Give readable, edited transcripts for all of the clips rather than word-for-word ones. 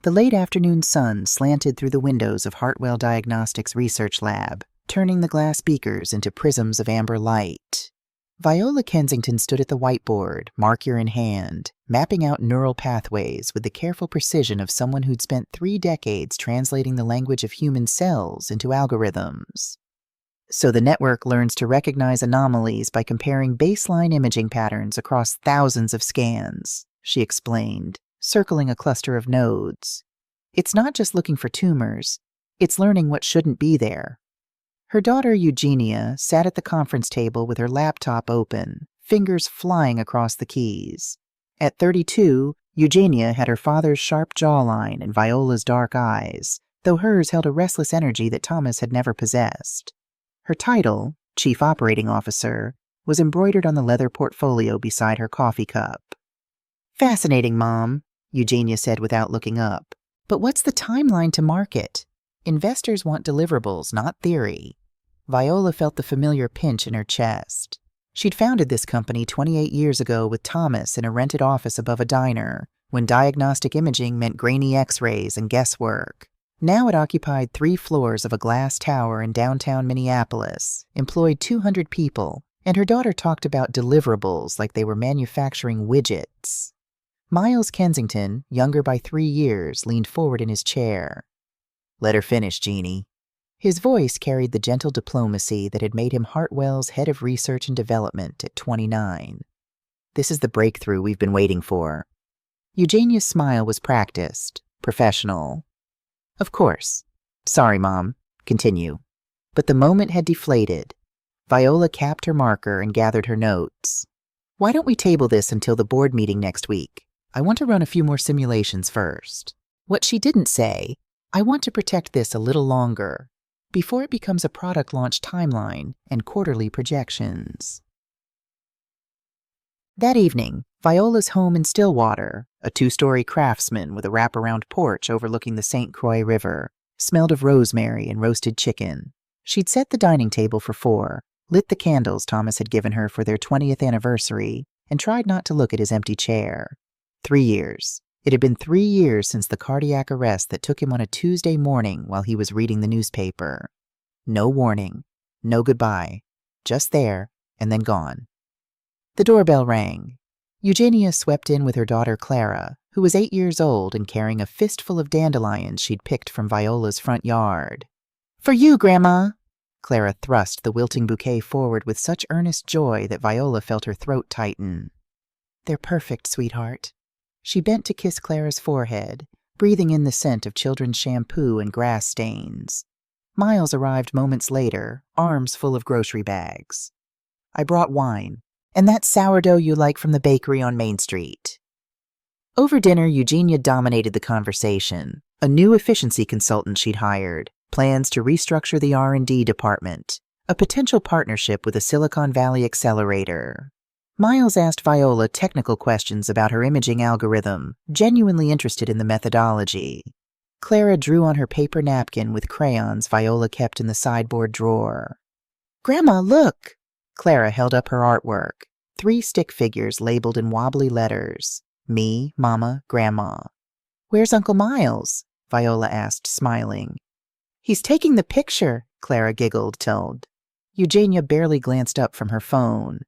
The late afternoon sun slanted through the windows of Hartwell Diagnostics' research lab, turning the glass beakers into prisms of amber light. Viola Kensington stood at the whiteboard, marker in hand, mapping out neural pathways with the careful precision of someone who'd spent 3 decades translating the language of human cells into algorithms. So the network learns to recognize anomalies by comparing baseline imaging patterns across thousands of scans, she explained, circling a cluster of nodes. It's not just looking for tumors, it's learning what shouldn't be there. Her daughter Eugenia sat at the conference table with her laptop open, fingers flying across the keys. At 32, Eugenia had her father's sharp jawline and Viola's dark eyes, though hers held a restless energy that Thomas had never possessed. Her title, Chief Operating Officer, was embroidered on the leather portfolio beside her coffee cup. "Fascinating, Mom," Eugenia said without looking up. "But what's the timeline to market? Investors want deliverables, not theory." Viola felt the familiar pinch in her chest. She'd founded this company 28 years ago with Thomas in a rented office above a diner, when diagnostic imaging meant grainy x-rays and guesswork. Now it occupied 3 floors of a glass tower in downtown Minneapolis, employed 200 people, and her daughter talked about deliverables like they were manufacturing widgets. Miles Kensington, younger by 3 years, leaned forward in his chair. "Let her finish, Jeannie." His voice carried the gentle diplomacy that had made him Hartwell's head of research and development at 29. "This is the breakthrough we've been waiting for." Eugenia's smile was practiced, professional. "Of course. Sorry, Mom. Continue." But the moment had deflated. Viola capped her marker and gathered her notes. "Why don't we table this until the board meeting next week? I want to run a few more simulations first." What she didn't say, "I want to protect this a little longer, before it becomes a product launch timeline and quarterly projections." That evening, Viola's home in Stillwater, a 2-story craftsman with a wraparound porch overlooking the St. Croix River, smelled of rosemary and roasted chicken. She'd set the dining table for 4, lit the candles Thomas had given her for their 20th anniversary, and tried not to look at his empty chair. 3 years. It had been 3 years since the cardiac arrest that took him on a Tuesday morning while he was reading the newspaper. No warning, no goodbye, just there and then gone. The doorbell rang. Eugenia swept in with her daughter Clara, who was 8 years old and carrying a fistful of dandelions she'd picked from Viola's front yard. "For you, Grandma!" Clara thrust the wilting bouquet forward with such earnest joy that Viola felt her throat tighten. "They're perfect, sweetheart." She bent to kiss Clara's forehead, breathing in the scent of children's shampoo and grass stains. Miles arrived moments later, arms full of grocery bags. "I brought wine, and that sourdough you like from the bakery on Main Street." Over dinner, Eugenia dominated the conversation. A new efficiency consultant she'd hired, plans to restructure the R&D department, a potential partnership with a Silicon Valley accelerator. Miles asked Viola technical questions about her imaging algorithm, genuinely interested in the methodology. Clara drew on her paper napkin with crayons Viola kept in the sideboard drawer. "Grandma, look!" Clara held up her artwork, 3 stick figures labeled in wobbly letters. Me, Mama, Grandma. "Where's Uncle Miles?" Viola asked, smiling. "He's taking the picture," Clara giggled, told. Eugenia barely glanced up from her phone.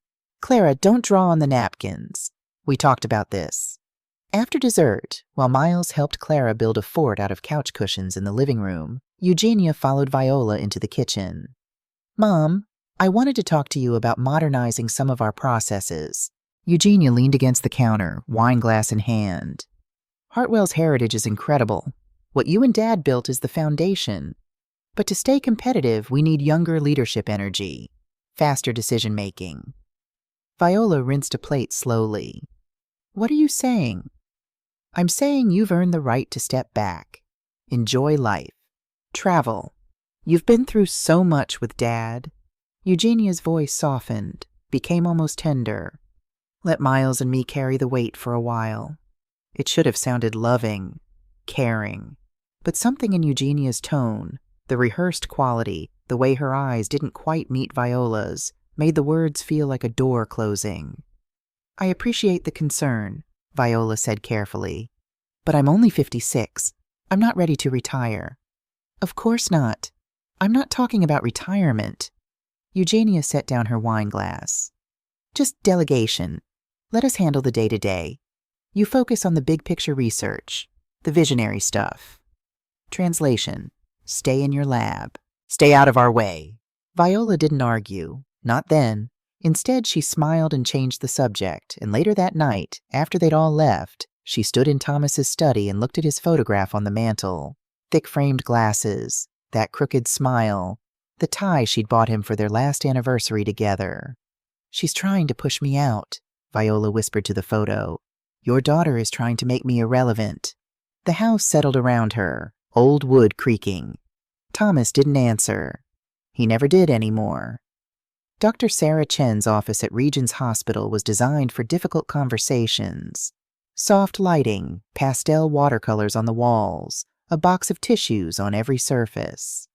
"Clara, don't draw on the napkins. We talked about this." After dessert, while Miles helped Clara build a fort out of couch cushions in the living room, Eugenia followed Viola into the kitchen. "Mom, I wanted to talk to you about modernizing some of our processes." Eugenia leaned against the counter, wineglass in hand. "Hartwell's heritage is incredible. What you and Dad built is the foundation. But to stay competitive, we need younger leadership energy, faster decision-making." Viola rinsed a plate slowly. "What are you saying?" "I'm saying you've earned the right to step back. Enjoy life. Travel. You've been through so much with Dad." Eugenia's voice softened, became almost tender. "Let Miles and me carry the weight for a while." It should have sounded loving, caring. But something in Eugenia's tone, the rehearsed quality, the way her eyes didn't quite meet Viola's, made the words feel like a door closing. "I appreciate the concern," Viola said carefully. "But I'm only 56. I'm not ready to retire. Of course not. I'm not talking about retirement. Eugenia set down her wine glass. Just delegation. Let us handle the day-to-day. You focus on the big picture research, the visionary stuff. Translation. Stay in your lab. Stay out of our way. Viola didn't argue. Not then. Instead, she smiled and changed the subject, and later that night, after they'd all left, she stood in Thomas's study and looked at his photograph on the mantel. Thick-framed glasses, that crooked smile, the tie she'd bought him for their last anniversary together. She's trying to push me out, Viola whispered to the photo. Your daughter is trying to make me irrelevant. The house settled around her, old wood creaking. Thomas didn't answer. He never did anymore. Dr. Sarah Chen's office at Regents Hospital was designed for difficult conversations. Soft lighting, pastel watercolors on the walls, a box of tissues on every surface.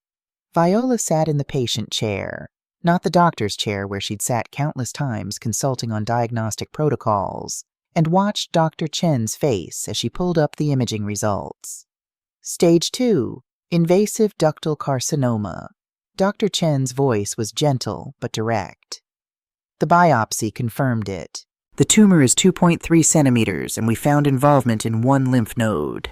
Viola sat in the patient chair, not the doctor's chair where she'd sat countless times consulting on diagnostic protocols, and watched Dr. Chen's face as she pulled up the imaging results. Stage 2, invasive ductal carcinoma. Dr. Chen's voice was gentle but direct. The biopsy confirmed it. The tumor is 2.3 centimeters, and we found involvement in one lymph node.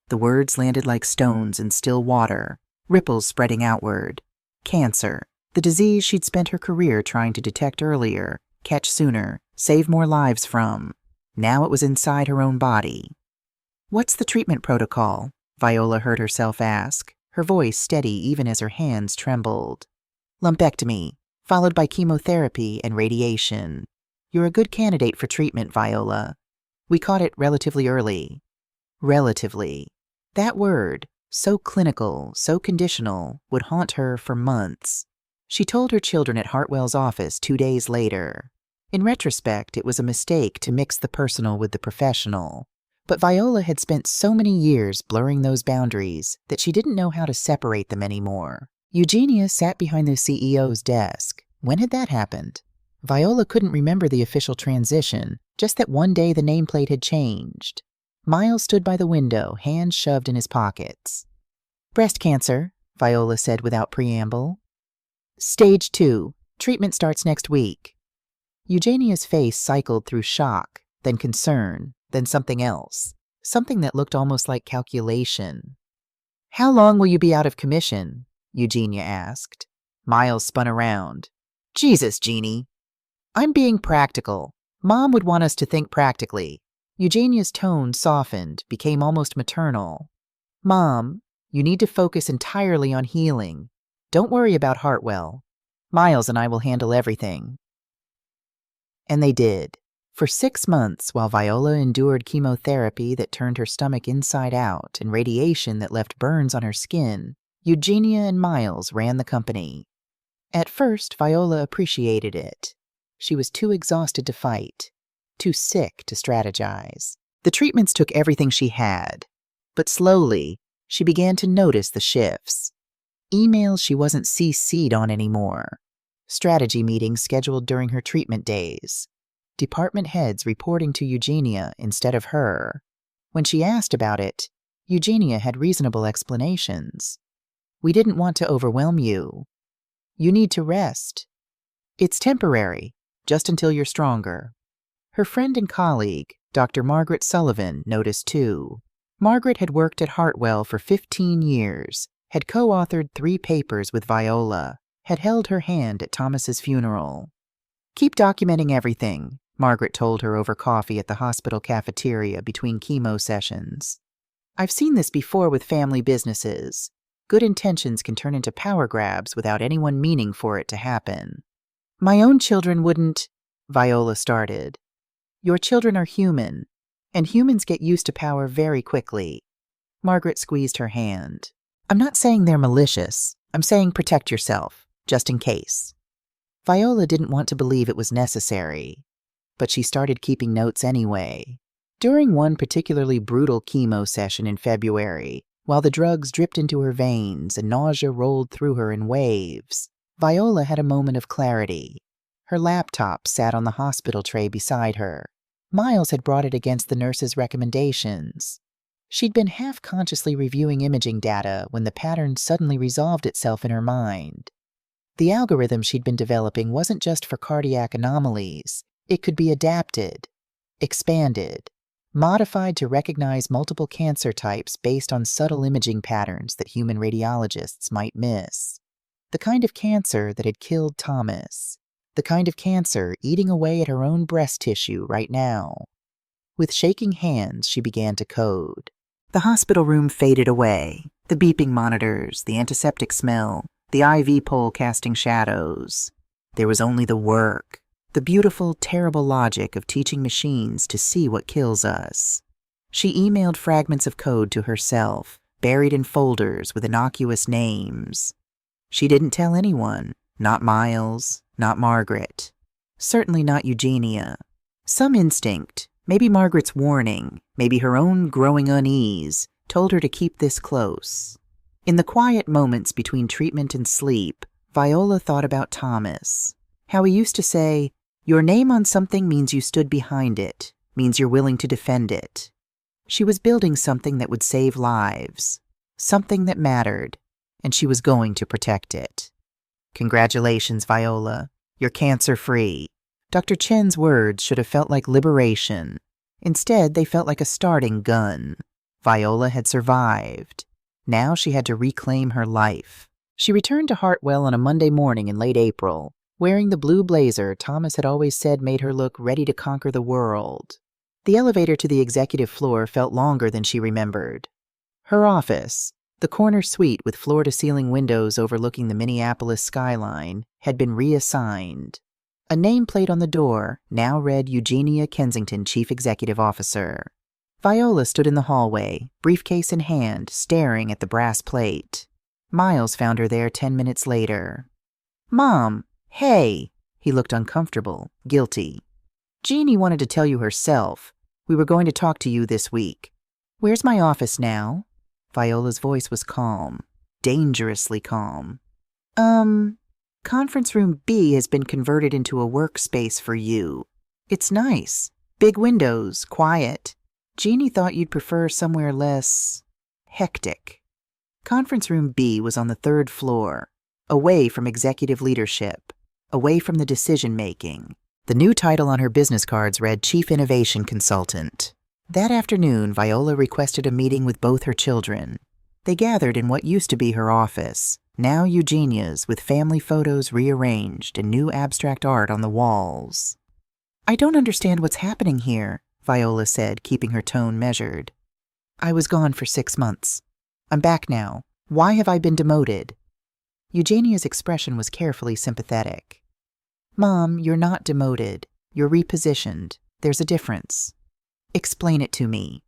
The words landed like stones in still water, ripples spreading outward. Cancer, the disease she'd spent her career trying to detect earlier, catch sooner, save more lives from. Now it was inside her own body. What's the treatment protocol? Viola heard herself ask, her voice steady even as her hands trembled. Lumpectomy, followed by chemotherapy and radiation. You're a good candidate for treatment, Viola. We caught it relatively early. Relatively. That word, so clinical, so conditional, would haunt her for months. She told her children at Hartwell's office 2 days later. In retrospect, it was a mistake to mix the personal with the professional. But Viola had spent so many years blurring those boundaries that she didn't know how to separate them anymore. Eugenia sat behind the CEO's desk. When had that happened? Viola couldn't remember the official transition, just that one day the nameplate had changed. Miles stood by the window, hands shoved in his pockets. Breast cancer, Viola said without preamble. Stage 2. Treatment starts next week. Eugenia's face cycled through shock, then concern, then something else. Something that looked almost like calculation. How long will you be out of commission? Eugenia asked. Miles spun around. Jesus, Jeannie. I'm being practical. Mom would want us to think practically. Eugenia's tone softened, became almost maternal. Mom, you need to focus entirely on healing. Don't worry about Hartwell. Miles and I will handle everything. And they did. For 6 months, while Viola endured chemotherapy that turned her stomach inside out and radiation that left burns on her skin, Eugenia and Miles ran the company. At first, Viola appreciated it. She was too exhausted to fight, too sick to strategize. The treatments took everything she had, but slowly, she began to notice the shifts. Emails she wasn't CC'd on anymore. Strategy meetings scheduled during her treatment days. Department heads reporting to Eugenia instead of her. When she asked about it, Eugenia had reasonable explanations. We didn't want to overwhelm you. You need to rest. It's temporary, just until you're stronger. Her friend and colleague, Dr. Margaret Sullivan, noticed too. Margaret had worked at Hartwell for 15 years, had co-authored 3 papers with Viola, had held her hand at Thomas's funeral. Keep documenting everything, Margaret told her over coffee at the hospital cafeteria between chemo sessions. I've seen this before with family businesses. Good intentions can turn into power grabs without anyone meaning for it to happen. My own children wouldn't, Viola started. Your children are human, and humans get used to power very quickly. Margaret squeezed her hand. I'm not saying they're malicious. I'm saying protect yourself, just in case. Viola didn't want to believe it was necessary, but she started keeping notes anyway. During one particularly brutal chemo session in February, while the drugs dripped into her veins and nausea rolled through her in waves, Viola had a moment of clarity. Her laptop sat on the hospital tray beside her. Miles had brought it against the nurse's recommendations. She'd been half-consciously reviewing imaging data when the pattern suddenly resolved itself in her mind. The algorithm she'd been developing wasn't just for cardiac anomalies. It could be adapted, expanded, modified to recognize multiple cancer types based on subtle imaging patterns that human radiologists might miss. The kind of cancer that had killed Thomas. The kind of cancer eating away at her own breast tissue right now. With shaking hands, she began to code. The hospital room faded away. The beeping monitors, the antiseptic smell, the IV pole casting shadows. There was only the work. The beautiful, terrible logic of teaching machines to see what kills us. She emailed fragments of code to herself, buried in folders with innocuous names. She didn't tell anyone, not Miles, not Margaret. Certainly not Eugenia. Some instinct, maybe Margaret's warning, maybe her own growing unease, told her to keep this close. In the quiet moments between treatment and sleep, Viola thought about Thomas. How he used to say, "Your name on something means you stood behind it, means you're willing to defend it." She was building something that would save lives, something that mattered, and she was going to protect it. Congratulations, Viola. You're cancer-free. Dr. Chen's words should have felt like liberation. Instead, they felt like a starting gun. Viola had survived. Now she had to reclaim her life. She returned to Hartwell on a Monday morning in late April, wearing the blue blazer Thomas had always said made her look ready to conquer the world. The elevator to the executive floor felt longer than she remembered. Her office, the corner suite with floor-to-ceiling windows overlooking the Minneapolis skyline, had been reassigned. A nameplate on the door now read Eugenia Kensington, Chief Executive Officer. Viola stood in the hallway, briefcase in hand, staring at the brass plate. Miles found her there 10 minutes later. "Mom, hey!" He looked uncomfortable, guilty. "Jeannie wanted to tell you herself. We were going to talk to you this week." "Where's my office now?" Viola's voice was calm, dangerously calm. Conference room B has been converted into a workspace for you. It's nice. Big windows, quiet. Jeannie thought you'd prefer somewhere less hectic." Conference room B was on the 3rd floor, away from executive leadership, away from the decision-making. The new title on her business cards read Chief Innovation Consultant. That afternoon, Viola requested a meeting with both her children. They gathered in what used to be her office, now Eugenia's, with family photos rearranged and new abstract art on the walls. "I don't understand what's happening here," Viola said, keeping her tone measured. "I was gone for 6 months. I'm back now. Why have I been demoted?" Eugenia's expression was carefully sympathetic. "Mom, you're not demoted. You're repositioned. There's a difference." "Explain it to me."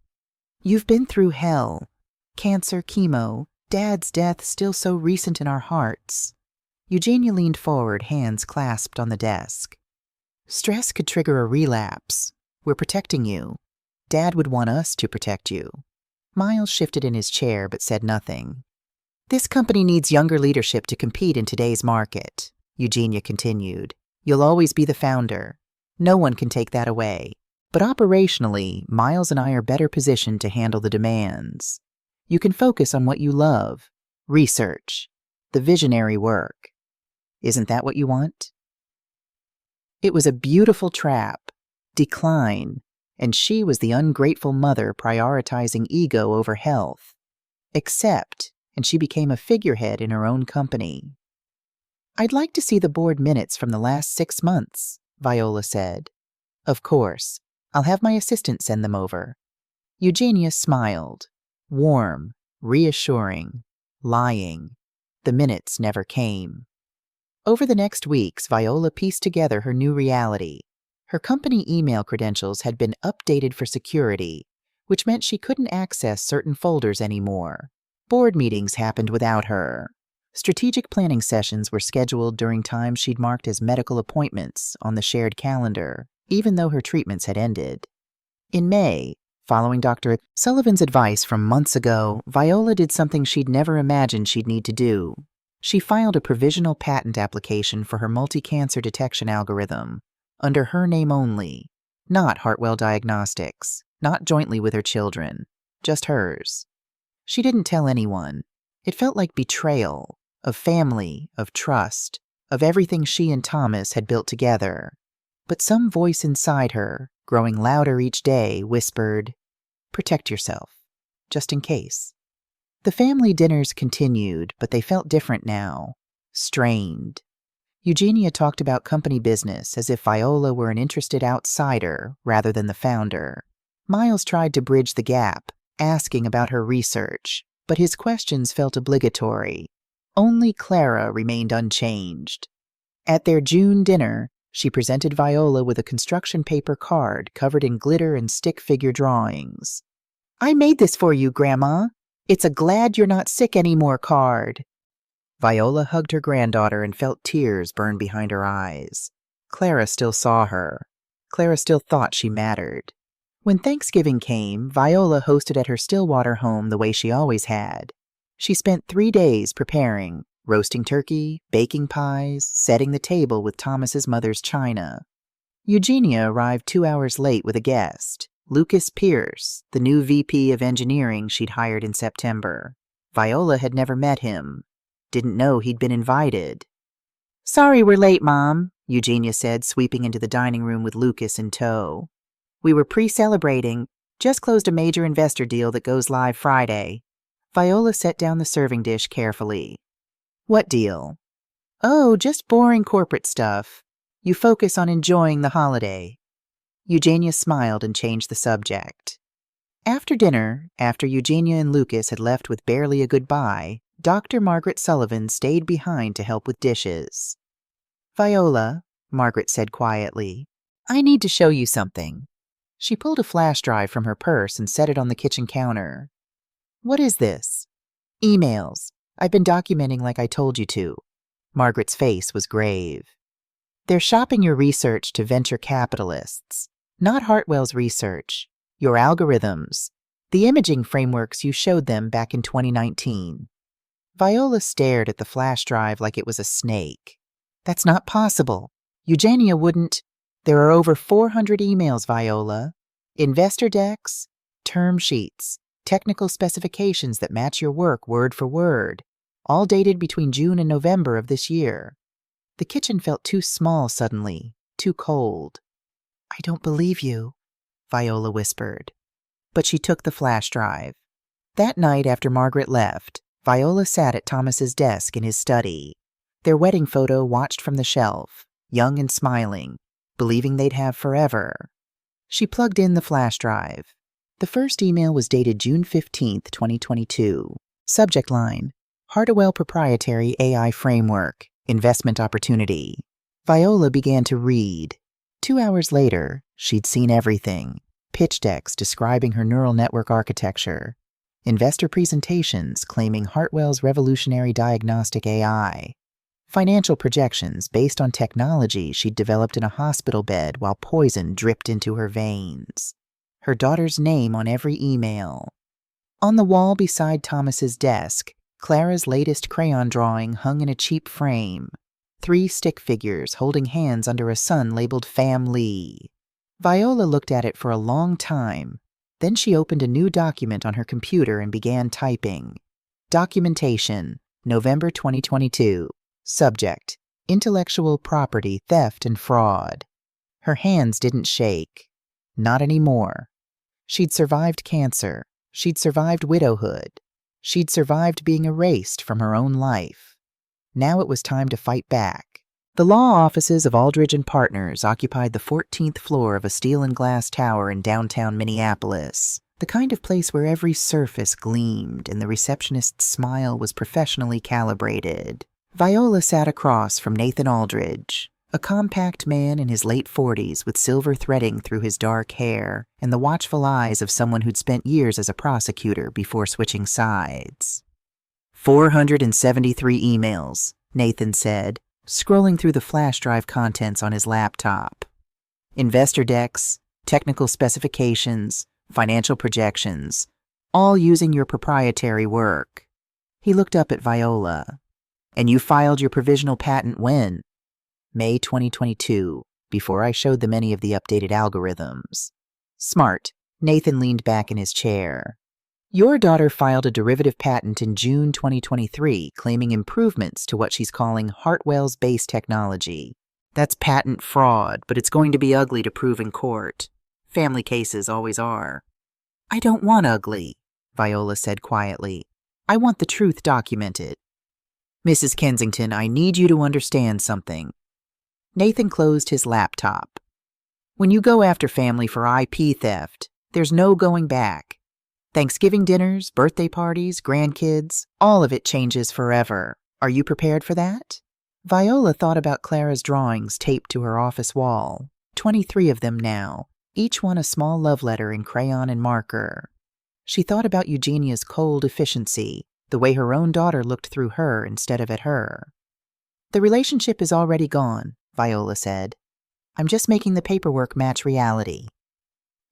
"You've been through hell. Cancer, chemo, Dad's death still so recent in our hearts." Eugenia leaned forward, hands clasped on the desk. "Stress could trigger a relapse. We're protecting you. Dad would want us to protect you." Miles shifted in his chair but said nothing. "This company needs younger leadership to compete in today's market," Eugenia continued. "You'll always be the founder. No one can take that away. But operationally, Miles and I are better positioned to handle the demands. You can focus on what you love, research, the visionary work. Isn't that what you want?" It was a beautiful trap, decline, and she was the ungrateful mother prioritizing ego over health. Accept, and she became a figurehead in her own company. "I'd like to see the board minutes from the last 6 months," Viola said. "Of course. I'll have my assistant send them over." Eugenia smiled. Warm, reassuring, lying. The minutes never came. Over the next weeks, Viola pieced together her new reality. Her company email credentials had been updated for security, which meant she couldn't access certain folders anymore. Board meetings happened without her. Strategic planning sessions were scheduled during times she'd marked as medical appointments on the shared calendar, even though her treatments had ended. In May, following Dr. Sullivan's advice from months ago, Viola did something she'd never imagined she'd need to do. She filed a provisional patent application for her multi-cancer detection algorithm, under her name only, not Hartwell Diagnostics, not jointly with her children, just hers. She didn't tell anyone. It felt like betrayal, of family, of trust, of everything she and Thomas had built together. But some voice inside her, growing louder each day, whispered, "Protect yourself, just in case." The family dinners continued, but they felt different now, strained. Eugenia talked about company business as if Viola were an interested outsider rather than the founder. Miles tried to bridge the gap, asking about her research, but his questions felt obligatory. Only Clara remained unchanged. At their June dinner, she presented Viola with a construction paper card covered in glitter and stick figure drawings. "I made this for you, Grandma. It's a glad you're not sick anymore card." Viola hugged her granddaughter and felt tears burn behind her eyes. Clara still saw her. Clara still thought she mattered. When Thanksgiving came, Viola hosted at her Stillwater home the way she always had. She spent 3 days preparing, roasting turkey, baking pies, setting the table with Thomas's mother's china. Eugenia arrived 2 hours late with a guest, Lucas Pierce, the new VP of engineering she'd hired in September. Viola had never met him. Didn't know he'd been invited. "Sorry we're late, Mom," Eugenia said, sweeping into the dining room with Lucas in tow. "We were pre-celebrating, just closed a major investor deal that goes live Friday." Viola set down the serving dish carefully. "What deal?" "Oh, just boring corporate stuff. You focus on enjoying the holiday." Eugenia smiled and changed the subject. After dinner, after Eugenia and Lucas had left with barely a goodbye, Dr. Margaret Sullivan stayed behind to help with dishes. "Viola," Margaret said quietly, "I need to show you something." She pulled a flash drive from her purse and set it on the kitchen counter. "What is this?" "Emails. I've been documenting like I told you to." Margaret's face was grave. "They're shopping your research to venture capitalists. Not Hartwell's research. Your algorithms. The imaging frameworks you showed them back in 2019. Viola stared at the flash drive like it was a snake. "That's not possible. Eugenia wouldn't." "There are over 400 emails, Viola. Investor decks, term sheets, technical specifications that match your work word for word, all dated between June and November of this year." The kitchen felt too small suddenly, too cold. "I don't believe you," Viola whispered. But she took the flash drive. That night after Margaret left, Viola sat at Thomas's desk in his study. Their wedding photo watched from the shelf, young and smiling, believing they'd have forever. She plugged in the flash drive. The first email was dated June 15th, 2022. Subject line, Hartwell Proprietary AI Framework, Investment Opportunity. Viola began to read. 2 hours later, she'd seen everything. Pitch decks describing her neural network architecture. Investor presentations claiming Hartwell's revolutionary diagnostic AI. Financial projections based on technology she'd developed in a hospital bed while poison dripped into her veins. Her daughter's name on every email. On the wall beside Thomas's desk, Clara's latest crayon drawing hung in a cheap frame. 3 stick figures holding hands under a sun labeled Fam Lee. Viola looked at it for a long time. Then she opened a new document on her computer and began typing. Documentation, November 2022. Subject, Intellectual Property Theft and Fraud. Her hands didn't shake. Not anymore. She'd survived cancer. She'd survived widowhood. She'd survived being erased from her own life. Now it was time to fight back. The law offices of Aldridge and Partners occupied the 14th floor of a steel and glass tower in downtown Minneapolis, the kind of place where every surface gleamed and the receptionist's smile was professionally calibrated. Viola sat across from Nathan Aldridge, a compact man in his late 40s with silver threading through his dark hair and the watchful eyes of someone who'd spent years as a prosecutor before switching sides. 473 emails, Nathan said, scrolling through the flash drive contents on his laptop. Investor decks, technical specifications, financial projections, all using your proprietary work. He looked up at Viola. "And you filed your provisional patent when?" "May 2022, before I showed them any of the updated algorithms." "Smart." Nathan leaned back in his chair. Your daughter filed a derivative patent in June 2023 claiming improvements to what she's calling Hartwell's base technology. That's patent fraud, but it's going to be ugly to prove in court. Family cases always are. I don't want ugly, Viola said quietly. I want the truth documented. Mrs. Kensington, I need you to understand something. Nathan closed his laptop. When you go after family for IP theft, there's no going back. Thanksgiving dinners, birthday parties, grandkids, all of it changes forever. Are you prepared for that? Viola thought about Clara's drawings taped to her office wall, 23 of them now, each one a small love letter in crayon and marker. She thought about Eugenia's cold efficiency, the way her own daughter looked through her instead of at her. The relationship is already gone, Viola said. I'm just making the paperwork match reality.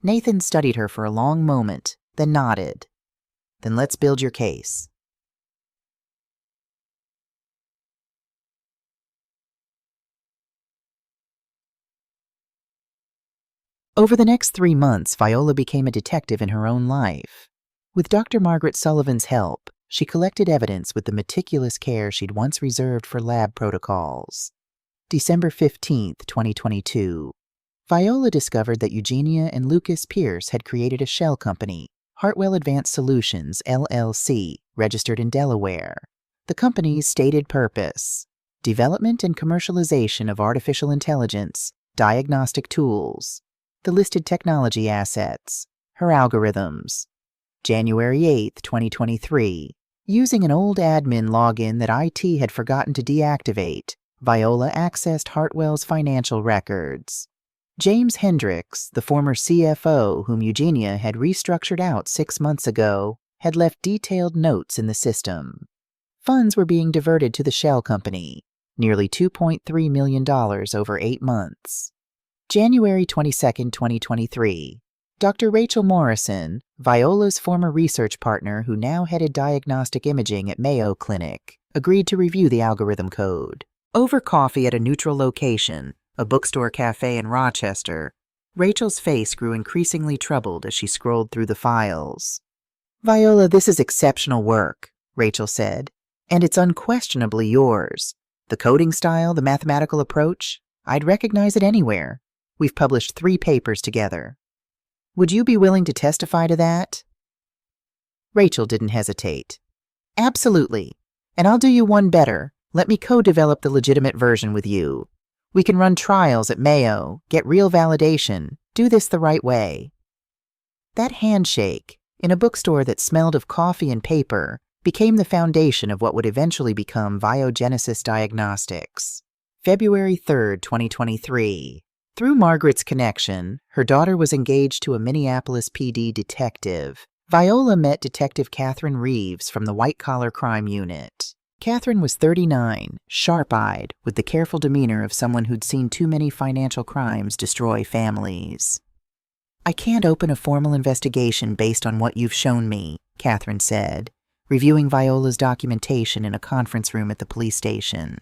Nathan studied her for a long moment, then nodded. Then let's build your case. Over the next 3 months, Viola became a detective in her own life. With Dr. Margaret Sullivan's help, she collected evidence with the meticulous care she'd once reserved for lab protocols. December 15, 2022. Viola discovered that Eugenia and Lucas Pierce had created a shell company, Hartwell Advanced Solutions, LLC, registered in Delaware. The company's stated purpose: development and commercialization of artificial intelligence, diagnostic tools. The listed technology assets, her algorithms. January 8, 2023. Using an old admin login that IT had forgotten to deactivate, Viola accessed Hartwell's financial records. James Hendricks, the former CFO whom Eugenia had restructured out 6 months ago, had left detailed notes in the system. Funds were being diverted to the shell company, nearly $2.3 million over 8 months. January 22, 2023. Dr. Rachel Morrison, Viola's former research partner who now headed diagnostic imaging at Mayo Clinic, agreed to review the algorithm code. Over coffee at a neutral location, a bookstore cafe in Rochester, Rachel's face grew increasingly troubled as she scrolled through the files. Viola, this is exceptional work, Rachel said, and it's unquestionably yours. The coding style, the mathematical approach, I'd recognize it anywhere. We've published 3 papers together. Would you be willing to testify to that? Rachel didn't hesitate. Absolutely. And I'll do you one better. Let me co-develop the legitimate version with you. We can run trials at Mayo, get real validation, do this the right way. That handshake, in a bookstore that smelled of coffee and paper, became the foundation of what would eventually become Biogenesis Diagnostics. February 3, 2023. Through Margaret's connection, her daughter was engaged to a Minneapolis PD detective. Viola met Detective Catherine Reeves from the White Collar Crime Unit. Catherine was 39, sharp-eyed, with the careful demeanor of someone who'd seen too many financial crimes destroy families. I can't open a formal investigation based on what you've shown me, Catherine said, reviewing Viola's documentation in a conference room at the police station.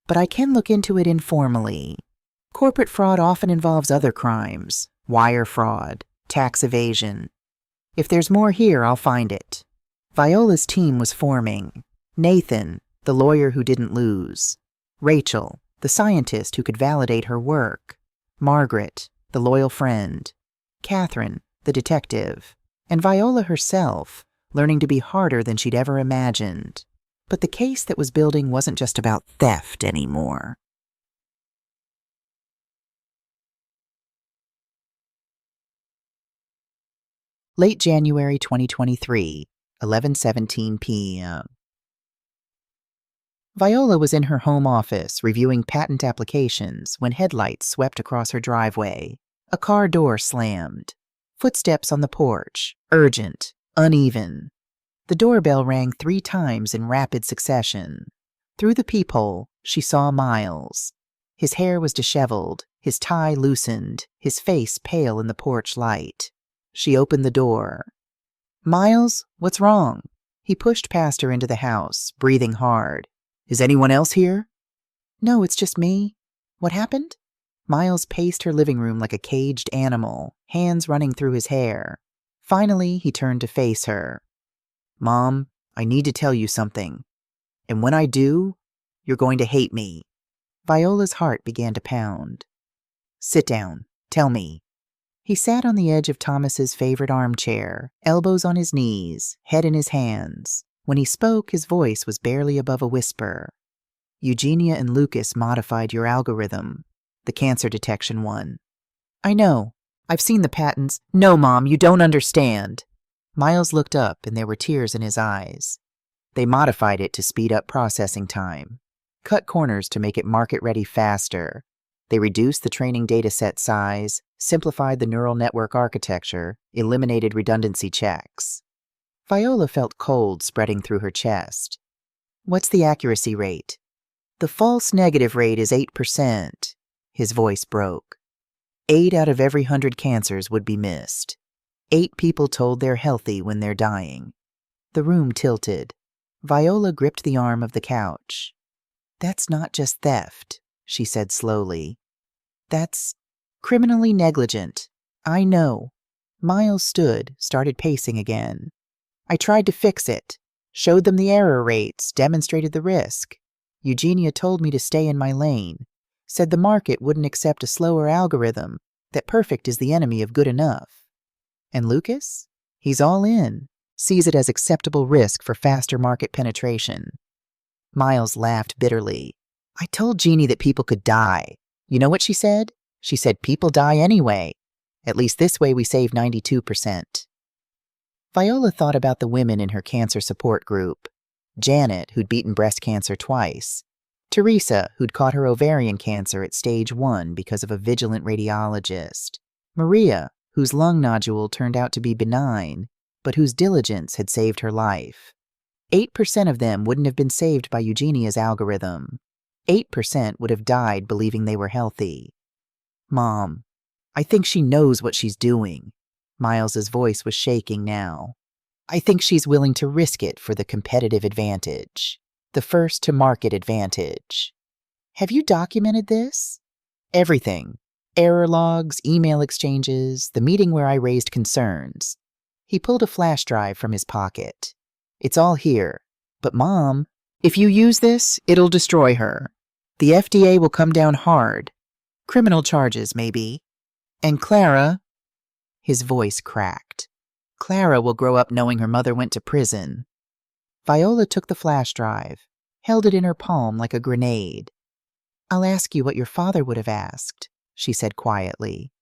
But I can look into it informally. Corporate fraud often involves other crimes, wire fraud, tax evasion. If there's more here, I'll find it. Viola's team was forming. Nathan, the lawyer who didn't lose. Rachel, the scientist who could validate her work. Margaret, the loyal friend. Catherine, the detective. And Viola herself, learning to be harder than she'd ever imagined. But the case that was building wasn't just about theft anymore. Late January 2023, 11:17 p.m. Viola was in her home office reviewing patent applications when headlights swept across her driveway. A car door slammed. Footsteps on the porch, urgent, uneven. The doorbell rang 3 times in rapid succession. Through the peephole, she saw Miles. His hair was disheveled, his tie loosened, his face pale in the porch light. She opened the door. Miles, what's wrong? He pushed past her into the house, breathing hard. Is anyone else here? No, it's just me. What happened? Miles paced her living room like a caged animal, hands running through his hair. Finally, he turned to face her. Mom, I need to tell you something. And when I do, you're going to hate me. Viola's heart began to pound. Sit down. Tell me. He sat on the edge of Thomas's favorite armchair, elbows on his knees, head in his hands. When he spoke, his voice was barely above a whisper. Eugenia and Lucas modified your algorithm, the cancer detection one. I know. I've seen the patents. No, Mom, you don't understand. Miles looked up and there were tears in his eyes. They modified it to speed up processing time, cut corners to make it market-ready faster. They reduced the training dataset size, simplified the neural network architecture, eliminated redundancy checks. Viola felt cold spreading through her chest. What's the accuracy rate? The false negative rate is 8%. His voice broke. 8 out of every 100 cancers would be missed. 8 people told they're healthy when they're dying. The room tilted. Viola gripped the arm of the couch. That's not just theft, she said slowly. That's criminally negligent. I know. Miles stood, started pacing again. I tried to fix it, showed them the error rates, demonstrated the risk. Eugenia told me to stay in my lane, said the market wouldn't accept a slower algorithm, that perfect is the enemy of good enough. And Lucas? He's all in, sees it as acceptable risk for faster market penetration. Miles laughed bitterly. I told Jeannie that people could die. You know what she said? She said people die anyway. At least this way we save 92%. Viola thought about the women in her cancer support group. Janet, who'd beaten breast cancer twice. Teresa, who'd caught her ovarian cancer at stage 1 because of a vigilant radiologist. Maria, whose lung nodule turned out to be benign, but whose diligence had saved her life. 8% of them wouldn't have been saved by Eugenia's algorithm. 8% would have died believing they were healthy. Mom, I think she knows what she's doing. Miles's voice was shaking now. I think she's willing to risk it for the competitive advantage, the first-to-market advantage. Have you documented this? Everything. Error logs, email exchanges, the meeting where I raised concerns. He pulled a flash drive from his pocket. It's all here. But Mom, if you use this, it'll destroy her. The FDA will come down hard. Criminal charges, maybe. And Clara... His voice cracked. Clara will grow up knowing her mother went to prison. Viola took the flash drive, held it in her palm like a grenade. I'll ask you what your father would have asked, she said quietly.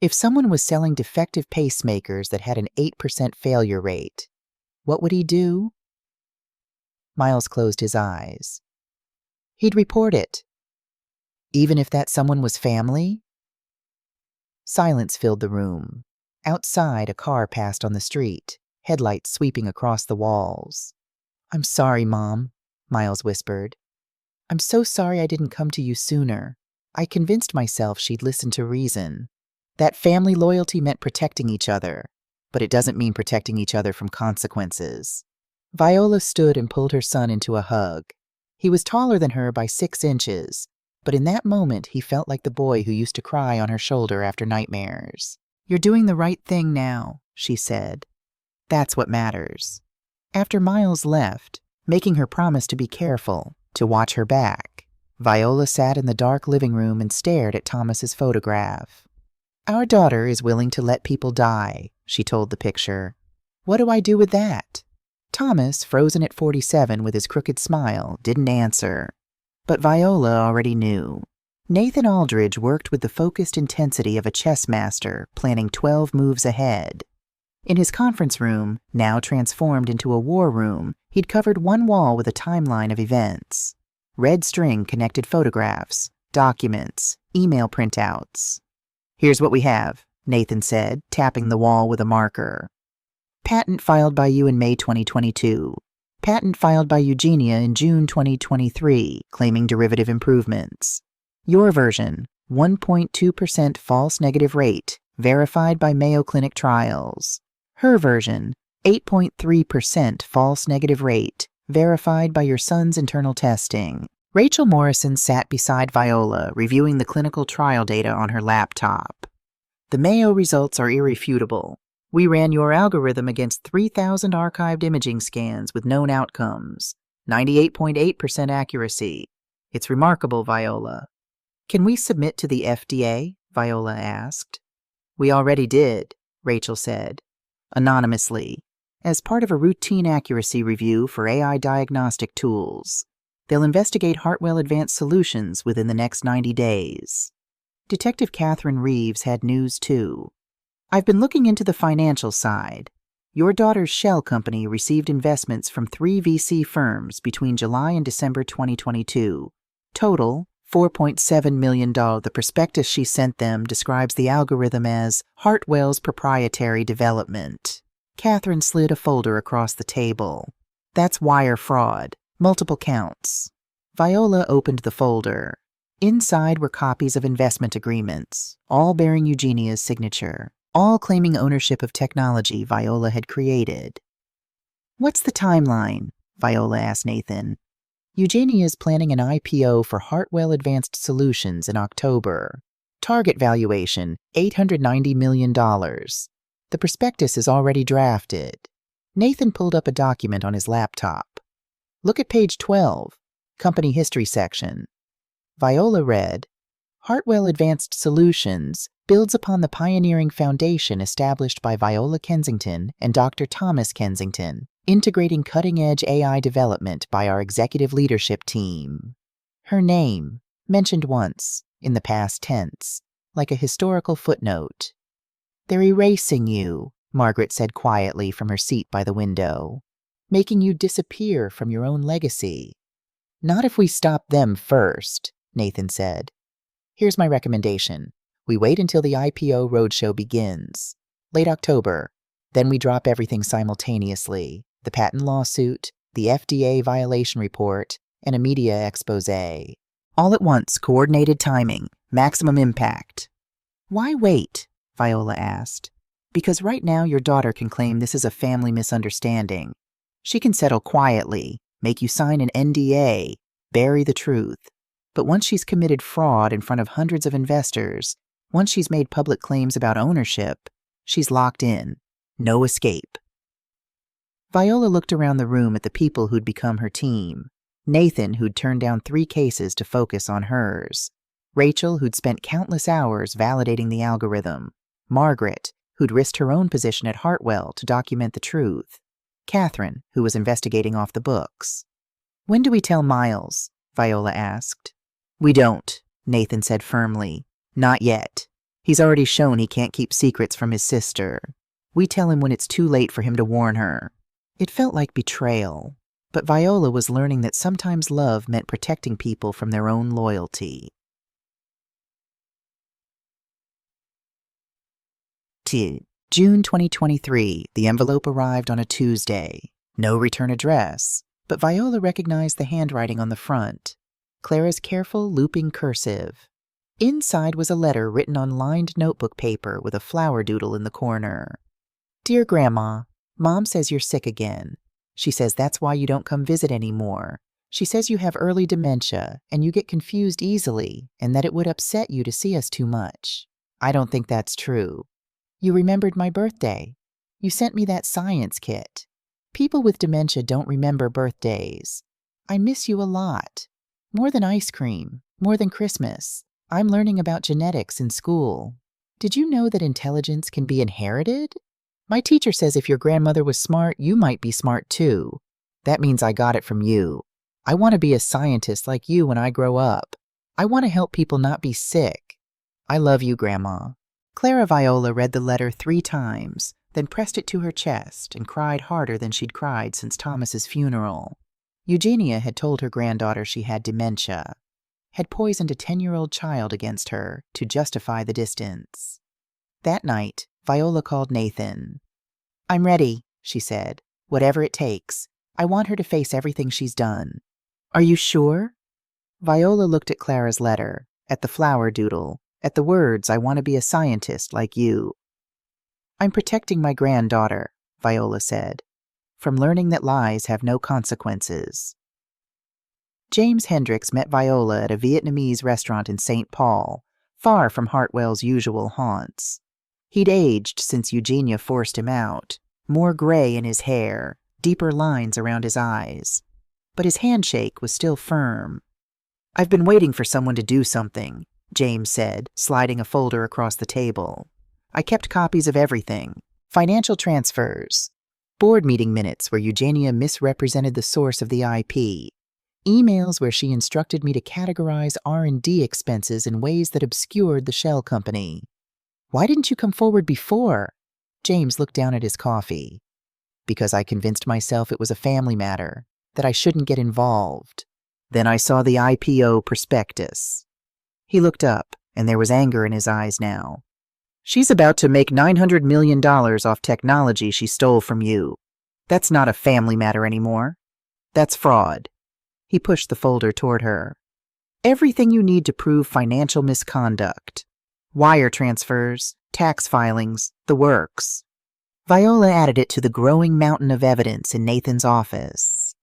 If someone was selling defective pacemakers that had an 8% failure rate, what would he do? Miles closed his eyes. He'd report it. Even if that someone was family? Silence filled the room. Outside, a car passed on the street, headlights sweeping across the walls. I'm sorry, Mom, Miles whispered. I'm so sorry I didn't come to you sooner. I convinced myself she'd listen to reason. That family loyalty meant protecting each other, but it doesn't mean protecting each other from consequences. Viola stood and pulled her son into a hug. He was taller than her by 6 inches, but in that moment he felt like the boy who used to cry on her shoulder after nightmares. You're doing the right thing now, she said. That's what matters. After Miles left, making her promise to be careful, to watch her back, Viola sat in the dark living room and stared at Thomas's photograph. Our daughter is willing to let people die, she told the picture. What do I do with that? Thomas, frozen at 47 with his crooked smile, didn't answer. But Viola already knew. Nathan Aldridge worked with the focused intensity of a chess master, planning 12 moves ahead. In his conference room, now transformed into a war room, he'd covered one wall with a timeline of events. Red string connected photographs, documents, email printouts. Here's what we have, Nathan said, tapping the wall with a marker. Patent filed by you in May 2022. Patent filed by Eugenia in June 2023, claiming derivative improvements. Your version, 1.2% false negative rate, verified by Mayo Clinic trials. Her version, 8.3% false negative rate, verified by your son's internal testing. Rachel Morrison sat beside Viola, reviewing the clinical trial data on her laptop. The Mayo results are irrefutable. We ran your algorithm against 3,000 archived imaging scans with known outcomes. 98.8% accuracy. It's remarkable, Viola. Can we submit to the FDA? Viola asked. We already did, Rachel said, anonymously, as part of a routine accuracy review for AI diagnostic tools. They'll investigate Hartwell Advanced Solutions within the next 90 days. Detective Catherine Reeves had news, too. I've been looking into the financial side. Your daughter's shell company received investments from 3 VC firms between July and December 2022. Total, $4.7 million. The prospectus she sent them describes the algorithm as Hartwell's proprietary development. Catherine slid a folder across the table. That's wire fraud. Multiple counts. Viola opened the folder. Inside were copies of investment agreements, all bearing Eugenia's signature, all claiming ownership of technology Viola had created. What's the timeline? Viola asked Nathan. Eugenia is planning an IPO for Hartwell Advanced Solutions in October. Target valuation, $890 million. The prospectus is already drafted. Nathan pulled up a document on his laptop. Look at page 12, Company History section. Viola read, Hartwell Advanced Solutions builds upon the pioneering foundation established by Viola Kensington and Dr. Thomas Kensington, integrating cutting-edge AI development by our executive leadership team. Her name, mentioned once, in the past tense, like a historical footnote. They're erasing you, Margaret said quietly from her seat by the window, making you disappear from your own legacy. Not if we stop them first, Nathan said. Here's my recommendation. We wait until the IPO roadshow begins. Late October. Then we drop everything simultaneously. The patent lawsuit, the FDA violation report, and a media expose. All at once, coordinated timing, maximum impact. Why wait? Viola asked. Because right now your daughter can claim this is a family misunderstanding. She can settle quietly, make you sign an NDA, bury the truth. But once she's committed fraud in front of hundreds of investors, once she's made public claims about ownership, she's locked in. No escape. Viola looked around the room at the people who'd become her team. Nathan, who'd turned down 3 cases to focus on hers. Rachel, who'd spent countless hours validating the algorithm. Margaret, who'd risked her own position at Hartwell to document the truth. Catherine, who was investigating off the books. When do we tell Miles? Viola asked. We don't, Nathan said firmly. Not yet. He's already shown he can't keep secrets from his sister. We tell him when it's too late for him to warn her. It felt like betrayal, but Viola was learning that sometimes love meant protecting people from their own loyalty. June 2023, the envelope arrived on a Tuesday. No return address, but Viola recognized the handwriting on the front. Clara's careful, looping cursive. Inside was a letter written on lined notebook paper with a flower doodle in the corner. Dear Grandma, Mom says you're sick again. She says that's why you don't come visit anymore. She says you have early dementia and you get confused easily and that it would upset you to see us too much. I don't think that's true. You remembered my birthday. You sent me that science kit. People with dementia don't remember birthdays. I miss you a lot. More than ice cream, more than Christmas. I'm learning about genetics in school. Did you know that intelligence can be inherited? My teacher says if your grandmother was smart, you might be smart too. That means I got it from you. I want to be a scientist like you when I grow up. I want to help people not be sick. I love you, Grandma. Clara Viola read the letter 3 times, then pressed it to her chest and cried harder than she'd cried since Thomas's funeral. Eugenia had told her granddaughter she had dementia, had poisoned a 10-year-old child against her to justify the distance. That night, Viola called Nathan. I'm ready, she said. Whatever it takes. I want her to face everything she's done. Are you sure? Viola looked at Clara's letter, at the flower doodle, at the words, I want to be a scientist like you. I'm protecting my granddaughter, Viola said, from learning that lies have no consequences. James Hendricks met Viola at a Vietnamese restaurant in St. Paul, far from Hartwell's usual haunts. He'd aged since Eugenia forced him out, more gray in his hair, deeper lines around his eyes. But his handshake was still firm. "I've been waiting for someone to do something," James said, sliding a folder across the table. "I kept copies of everything. Financial transfers, board meeting minutes where Eugenia misrepresented the source of the IP, emails where she instructed me to categorize R&D expenses in ways that obscured the shell company. Why didn't you come forward before?" James looked down at his coffee. "Because I convinced myself it was a family matter, that I shouldn't get involved. Then I saw the IPO prospectus." He looked up, and there was anger in his eyes now. "She's about to make $900 million off technology she stole from you. That's not a family matter anymore. That's fraud." He pushed the folder toward her. "Everything you need to prove financial misconduct. Wire transfers, tax filings, the works." Viola added it to the growing mountain of evidence in Nathan's office.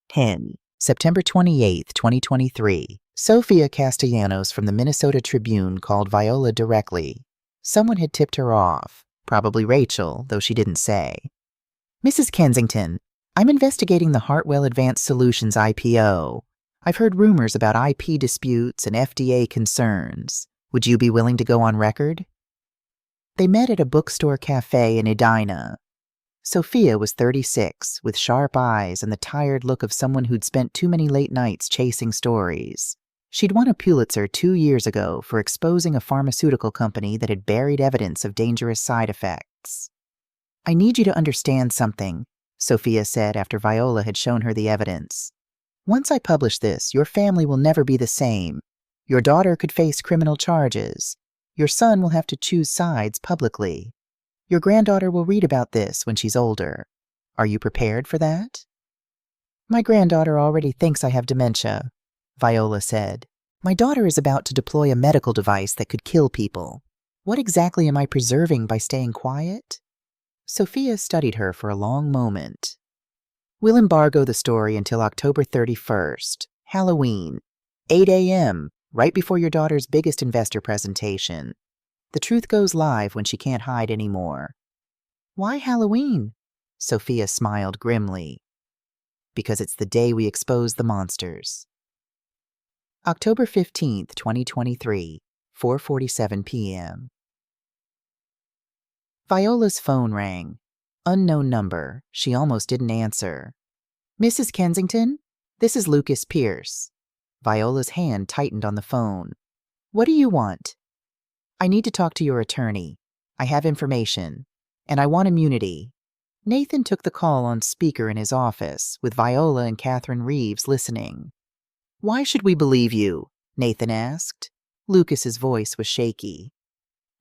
10. September 28, 2023. Sophia Castellanos from the Minnesota Tribune called Viola directly. Someone had tipped her off, probably Rachel, though she didn't say. "Mrs. Kensington, I'm investigating the Hartwell Advanced Solutions IPO. I've heard rumors about IP disputes and FDA concerns. Would you be willing to go on record?" They met at a bookstore cafe in Edina. Sophia was 36, with sharp eyes and the tired look of someone who'd spent too many late nights chasing stories. She'd won a Pulitzer 2 years ago for exposing a pharmaceutical company that had buried evidence of dangerous side effects. "I need you to understand something," Sophia said after Viola had shown her the evidence. "Once I publish this, your family will never be the same. Your daughter could face criminal charges. Your son will have to choose sides publicly. Your granddaughter will read about this when she's older. Are you prepared for that?" "My granddaughter already thinks I have dementia," Viola said. "My daughter is about to deploy a medical device that could kill people. What exactly am I preserving by staying quiet?" Sophia studied her for a long moment. "We'll embargo the story until October 31st, Halloween, 8 a.m., right before your daughter's biggest investor presentation. The truth goes live when she can't hide anymore." "Why Halloween?" Sophia smiled grimly. "Because it's the day we expose the monsters." October 15th, 2023, 4:47 p.m. Viola's phone rang. Unknown number. She almost didn't answer. "Mrs. Kensington? This is Lucas Pierce." Viola's hand tightened on the phone. "What do you want?" "I need to talk to your attorney. I have information. And I want immunity." Nathan took the call on speaker in his office, with Viola and Catherine Reeves listening. "Why should we believe you?" Nathan asked. Lucas's voice was shaky.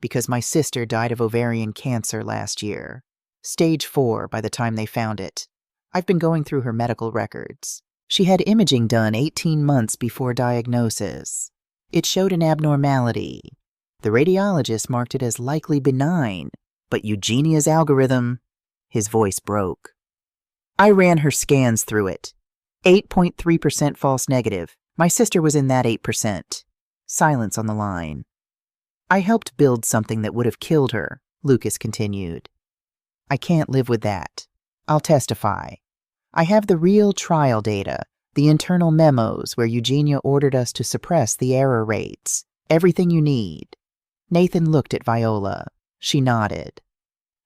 "Because my sister died of ovarian cancer last year. Stage 4 by the time they found it. I've been going through her medical records. She had imaging done 18 months before diagnosis. It showed an abnormality. The radiologist marked it as likely benign, but Eugenia's algorithm..." His voice broke. "I ran her scans through it. 8.3% false negative. My sister was in that 8%. Silence on the line. "I helped build something that would have killed her," Lucas continued. "I can't live with that. I'll testify. I have the real trial data, the internal memos where Eugenia ordered us to suppress the error rates. Everything you need." Nathan looked at Viola. She nodded.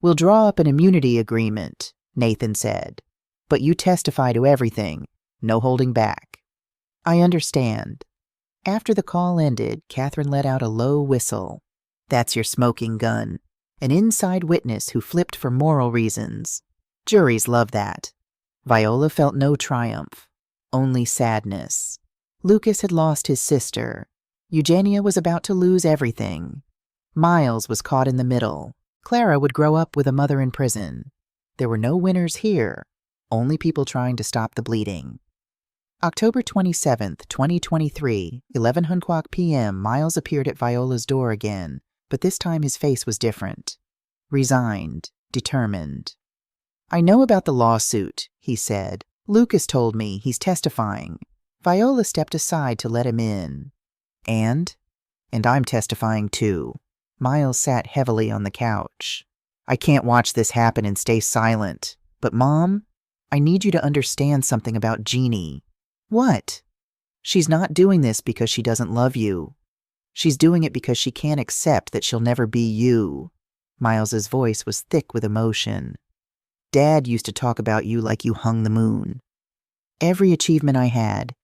"We'll draw up an immunity agreement," Nathan said. "But you testify to everything. No holding back." "I understand." After the call ended, Catherine let out a low whistle. "That's your smoking gun. An inside witness who flipped for moral reasons. Juries love that." Viola felt no triumph, only sadness. Lucas had lost his sister. Eugenia was about to lose everything. Miles was caught in the middle. Clara would grow up with a mother in prison. There were no winners here, only people trying to stop the bleeding. October 27th, 2023, 11:00 p.m., Miles appeared at Viola's door again, but this time his face was different. Resigned, determined. "I know about the lawsuit," he said. "Lucas told me he's testifying." Viola stepped aside to let him in. And I'm testifying too." Miles sat heavily on the couch. I can't watch this happen and stay silent. But Mom, I need you to understand something about Jeannie. What? She's not doing this because she doesn't love you. She's doing it because she can't accept that she'll never be you. Miles's voice was thick with emotion. Dad used to talk about you like you hung the moon. Every achievement I had,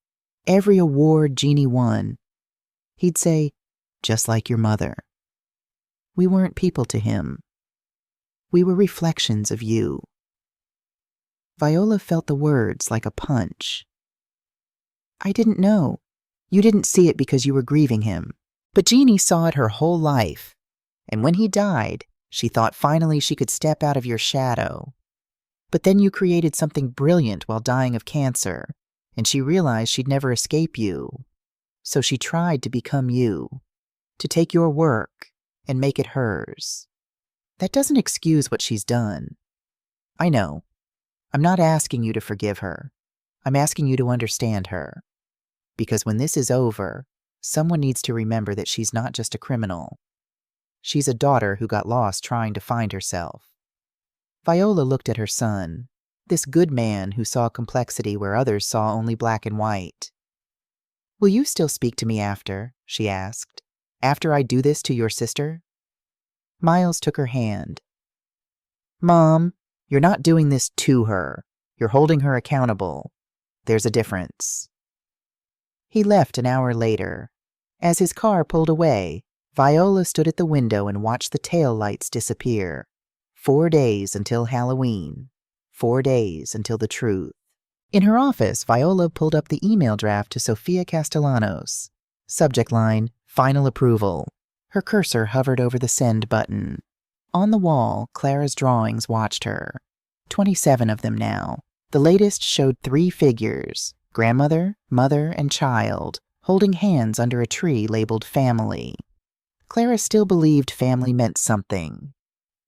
every award Jeannie won, he'd say, just like your mother. We weren't people to him. We were reflections of you. Viola felt the words like a punch. I didn't know. You didn't see it because you were grieving him. But Jeannie saw it her whole life. And when he died, she thought finally she could step out of your shadow. But then you created something brilliant while dying of cancer, and she realized she'd never escape you. So she tried to become you, to take your work and make it hers. That doesn't excuse what she's done. I know. I'm not asking you to forgive her. I'm asking you to understand her. Because when this is over, someone needs to remember that she's not just a criminal. She's a daughter who got lost trying to find herself. Viola looked at her son, this good man who saw complexity where others saw only black and white. Will you still speak to me after? She asked. After I do this to your sister? Miles took her hand. Mom, you're not doing this to her. You're holding her accountable. There's a difference. He left an hour later. As his car pulled away, Viola stood at the window and watched the tail lights disappear. 4 days until Halloween. 4 days until the truth. In her office, Viola pulled up the email draft to Sofia Castellanos. Subject line, Final Approval. Her cursor hovered over the send button. On the wall, Clara's drawings watched her. 27 of them now. The latest showed 3 figures, grandmother, mother, and child, holding hands under a tree labeled family. Clara still believed family meant something.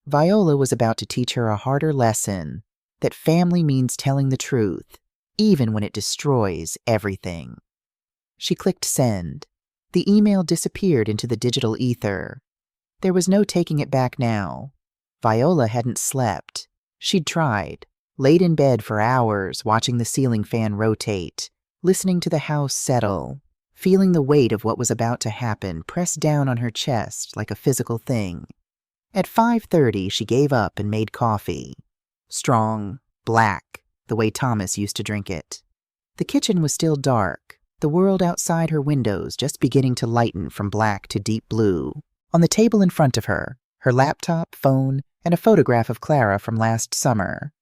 Viola was about to teach her a harder lesson, that family means telling the truth, even when it destroys everything. She clicked send. The email disappeared into the digital ether. There was no taking it back now. Viola hadn't slept. She'd tried, laid in bed for hours watching the ceiling fan rotate, listening to the house settle, feeling the weight of what was about to happen press down on her chest like a physical thing. At 5:30, she gave up and made coffee. Strong, black, the way Thomas used to drink it. The kitchen was still dark, the world outside her windows just beginning to lighten from black to deep blue. On the table in front of her laptop, phone, and a photograph of Clara from last summer.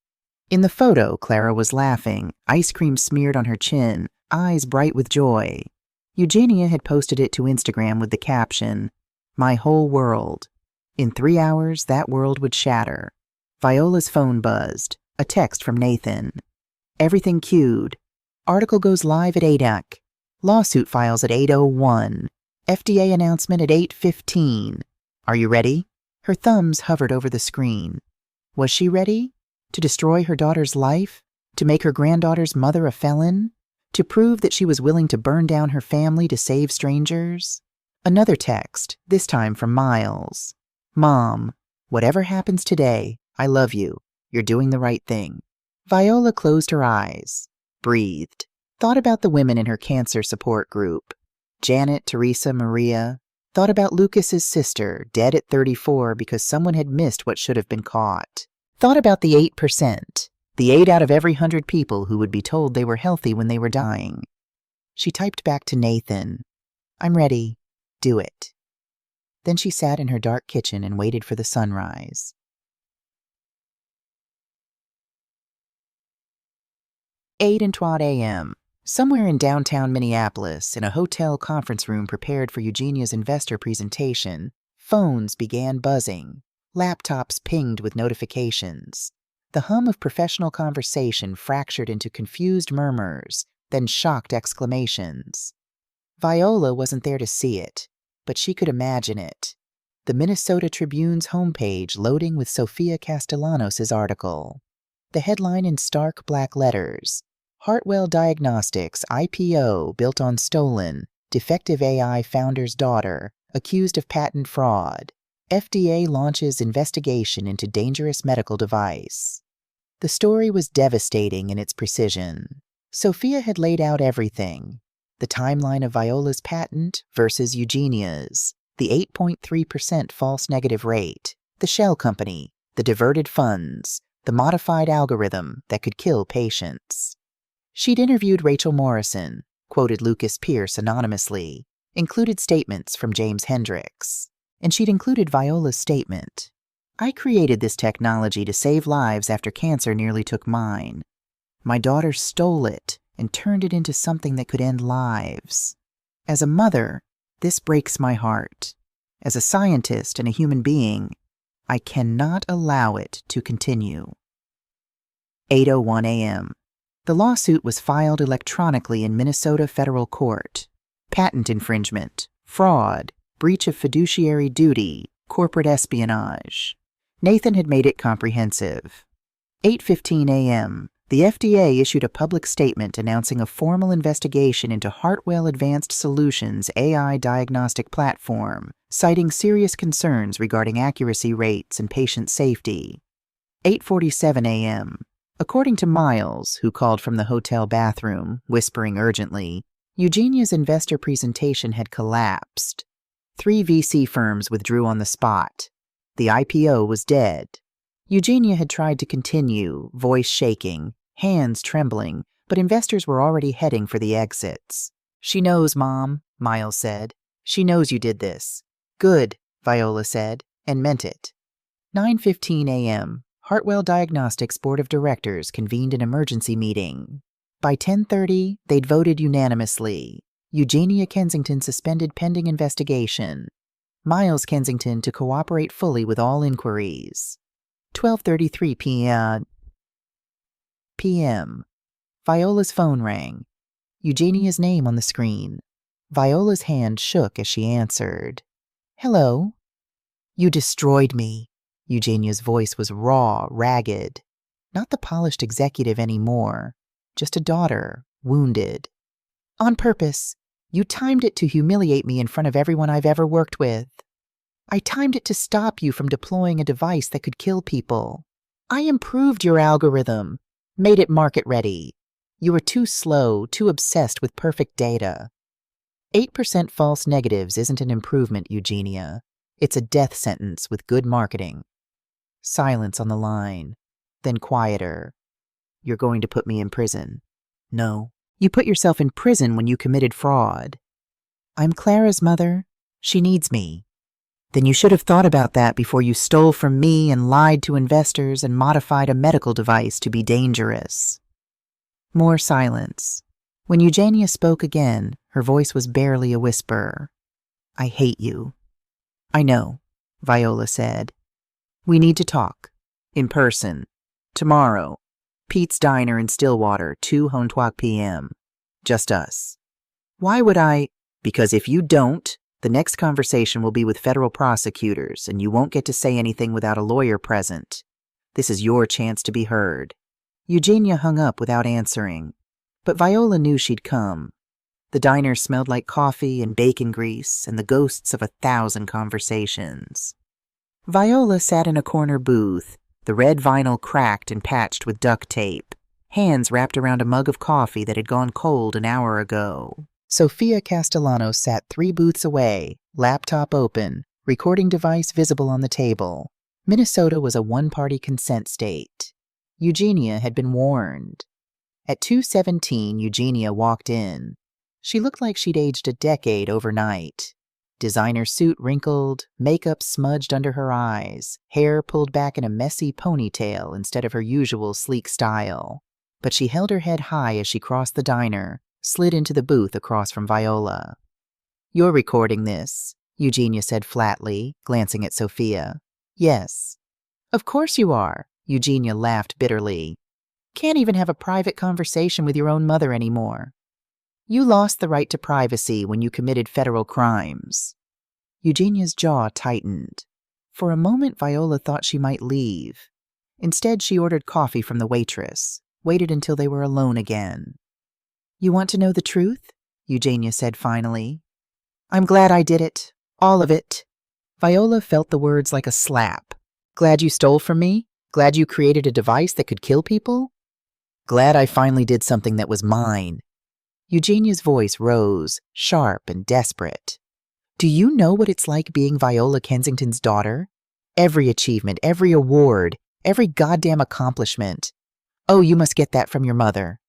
In the photo, Clara was laughing, ice cream smeared on her chin, eyes bright with joy. Eugenia had posted it to Instagram with the caption, "My whole world." In 3 hours, that world would shatter. Viola's phone buzzed. A text from Nathan. Everything queued. Article goes live at 8:00. Lawsuit files at 8:01. FDA announcement at 8:15. Are you ready? Her thumbs hovered over the screen. Was she ready? To destroy her daughter's life? To make her granddaughter's mother a felon? To prove that she was willing to burn down her family to save strangers? Another text, this time from Miles. Mom, whatever happens today, I love you. You're doing the right thing. Viola closed her eyes, breathed, thought about the women in her cancer support group. Janet, Teresa, Maria. Thought about Lucas's sister, dead at 34 because someone had missed what should have been caught. Thought about the 8%, the 8 out of every 100 people who would be told they were healthy when they were dying. She typed back to Nathan, I'm ready. Do it. Then she sat in her dark kitchen and waited for the sunrise. 8:20 a.m. Somewhere in downtown Minneapolis, in a hotel conference room prepared for Eugenia's investor presentation, phones began buzzing. Laptops pinged with notifications. The hum of professional conversation fractured into confused murmurs, then shocked exclamations. Viola wasn't there to see it, but she could imagine it. The Minnesota Tribune's homepage loading with Sofia Castellanos' article. The headline in stark black letters. Hartwell Diagnostics IPO built on stolen, defective AI founder's daughter, accused of patent fraud. FDA launches investigation into dangerous medical device. The story was devastating in its precision. Sophia had laid out everything. The timeline of Viola's patent versus Eugenia's, the 8.3% false negative rate, the shell company, the diverted funds, the modified algorithm that could kill patients. She'd interviewed Rachel Morrison, quoted Lucas Pierce anonymously, included statements from James Hendricks, and she'd included Viola's statement. I created this technology to save lives after cancer nearly took mine. My daughter stole it and turned it into something that could end lives. As a mother, this breaks my heart. As a scientist and a human being, I cannot allow it to continue. 8:01 a.m. The lawsuit was filed electronically in Minnesota federal court. Patent infringement, fraud, breach of fiduciary duty, corporate espionage. Nathan had made it comprehensive. 8:15 a.m. The FDA issued a public statement announcing a formal investigation into Hartwell Advanced Solutions' AI diagnostic platform, citing serious concerns regarding accuracy rates and patient safety. 8:47 a.m. According to Miles, who called from the hotel bathroom, whispering urgently, Eugenia's investor presentation had collapsed. 3 VC firms withdrew on the spot. The IPO was dead. Eugenia had tried to continue, voice shaking, hands trembling, but investors were already heading for the exits. She knows, Mom, Miles said. She knows you did this. Good, Viola said, and meant it. 9:15 a.m. Hartwell Diagnostics Board of Directors convened an emergency meeting. By 10:30, they'd voted unanimously. Eugenia Kensington suspended pending investigation. Miles Kensington to cooperate fully with all inquiries. 12:33 p.m. Viola's phone rang. Eugenia's name on the screen. Viola's hand shook as she answered. Hello. You destroyed me. Eugenia's voice was raw, ragged. Not the polished executive anymore. Just a daughter, wounded. On purpose. You timed it to humiliate me in front of everyone I've ever worked with. I timed it to stop you from deploying a device that could kill people. I improved your algorithm, made it market-ready. You were too slow, too obsessed with perfect data. 8% false negatives isn't an improvement, Eugenia. It's a death sentence with good marketing. Silence on the line, then quieter. You're going to put me in prison. No, you put yourself in prison when you committed fraud. I'm Clara's mother. She needs me. Then you should have thought about that before you stole from me and lied to investors and modified a medical device to be dangerous. More silence. When Eugenia spoke again, her voice was barely a whisper. I hate you. I know, Viola said. We need to talk. In person. Tomorrow. Pete's Diner in Stillwater, 2:00 p.m. Just us. Why would I? Because if you don't, the next conversation will be with federal prosecutors, and you won't get to say anything without a lawyer present. This is your chance to be heard. Eugenia hung up without answering, but Viola knew she'd come. The diner smelled like coffee and bacon grease and the ghosts of 1,000 conversations. Viola sat in a corner booth, the red vinyl cracked and patched with duct tape, hands wrapped around a mug of coffee that had gone cold an hour ago. Sophia Castellano sat 3 booths away, laptop open, recording device visible on the table. Minnesota was a one-party consent state. Eugenia had been warned. At 2:17, Eugenia walked in. She looked like she'd aged a decade overnight. Designer suit wrinkled, makeup smudged under her eyes, hair pulled back in a messy ponytail instead of her usual sleek style. But she held her head high as she crossed the diner, slid into the booth across from Viola. You're recording this, Eugenia said flatly, glancing at Sophia. Yes. Of course you are, Eugenia laughed bitterly. Can't even have a private conversation with your own mother anymore. You lost the right to privacy when you committed federal crimes. Eugenia's jaw tightened. For a moment, Viola thought she might leave. Instead, she ordered coffee from the waitress, waited until they were alone again. You want to know the truth? Eugenia said finally. I'm glad I did it. All of it. Viola felt the words like a slap. Glad you stole from me? Glad you created a device that could kill people? Glad I finally did something that was mine. Eugenia's voice rose, sharp and desperate. Do you know what it's like being Viola Kensington's daughter? Every achievement, every award, every goddamn accomplishment. Oh, you must get that from your mother.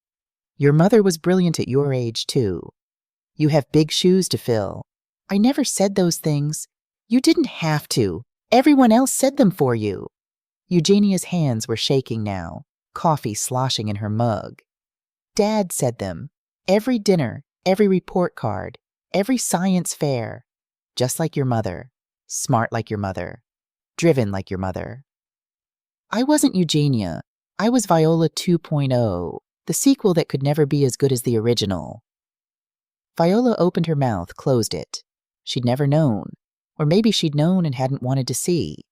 Your mother was brilliant at your age, too. You have big shoes to fill. I never said those things. You didn't have to. Everyone else said them for you. Eugenia's hands were shaking now, coffee sloshing in her mug. Dad said them. Every dinner, every report card, every science fair. Just like your mother. Smart like your mother. Driven like your mother. I wasn't Eugenia. I was Viola 2.0, the sequel that could never be as good as the original. Viola opened her mouth, closed it. She'd never known. Or maybe she'd known and hadn't wanted to see.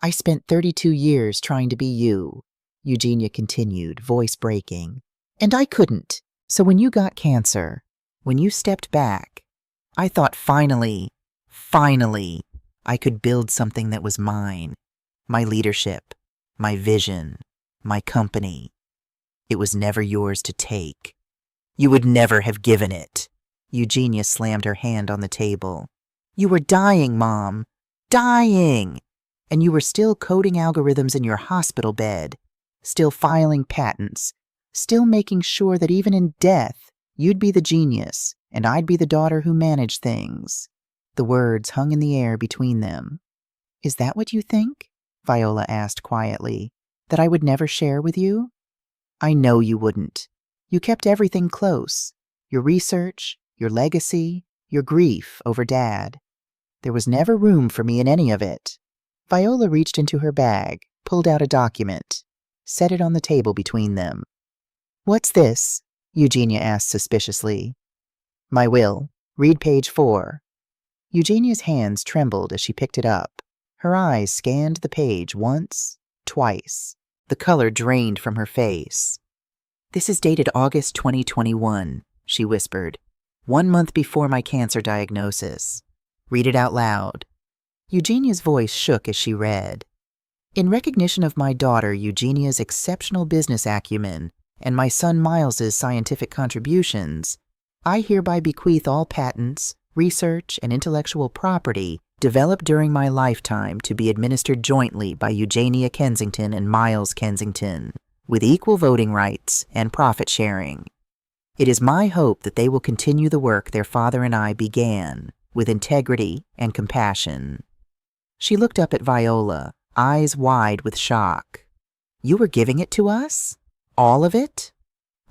I spent 32 years trying to be you, Eugenia continued, voice breaking. And I couldn't. So when you got cancer, when you stepped back, I thought finally, I could build something that was mine. My leadership, my vision, my company. It was never yours to take. You would never have given it. Eugenia slammed her hand on the table. You were dying, Mom. Dying. And you were still coding algorithms in your hospital bed, still filing patents, still making sure that even in death, you'd be the genius and I'd be the daughter who managed things. The words hung in the air between them. Is that what you think? Viola asked quietly. That I would never share with you? I know you wouldn't. You kept everything close. Your research, your legacy, your grief over Dad. There was never room for me in any of it. Viola reached into her bag, pulled out a document, set it on the table between them. What's this? Eugenia asked suspiciously. My will. Read page 4. Eugenia's hands trembled as she picked it up. Her eyes scanned the page once, twice. The color drained from her face. This is dated August 2021, she whispered. 1 month before my cancer diagnosis. Read it out loud. Eugenia's voice shook as she read. In recognition of my daughter Eugenia's exceptional business acumen and my son Miles's scientific contributions, I hereby bequeath all patents, research, and intellectual property developed during my lifetime to be administered jointly by Eugenia Kensington and Miles Kensington, with equal voting rights and profit sharing. It is my hope that they will continue the work their father and I began, with integrity and compassion. She looked up at Viola, eyes wide with shock. You were giving it to us? All of it?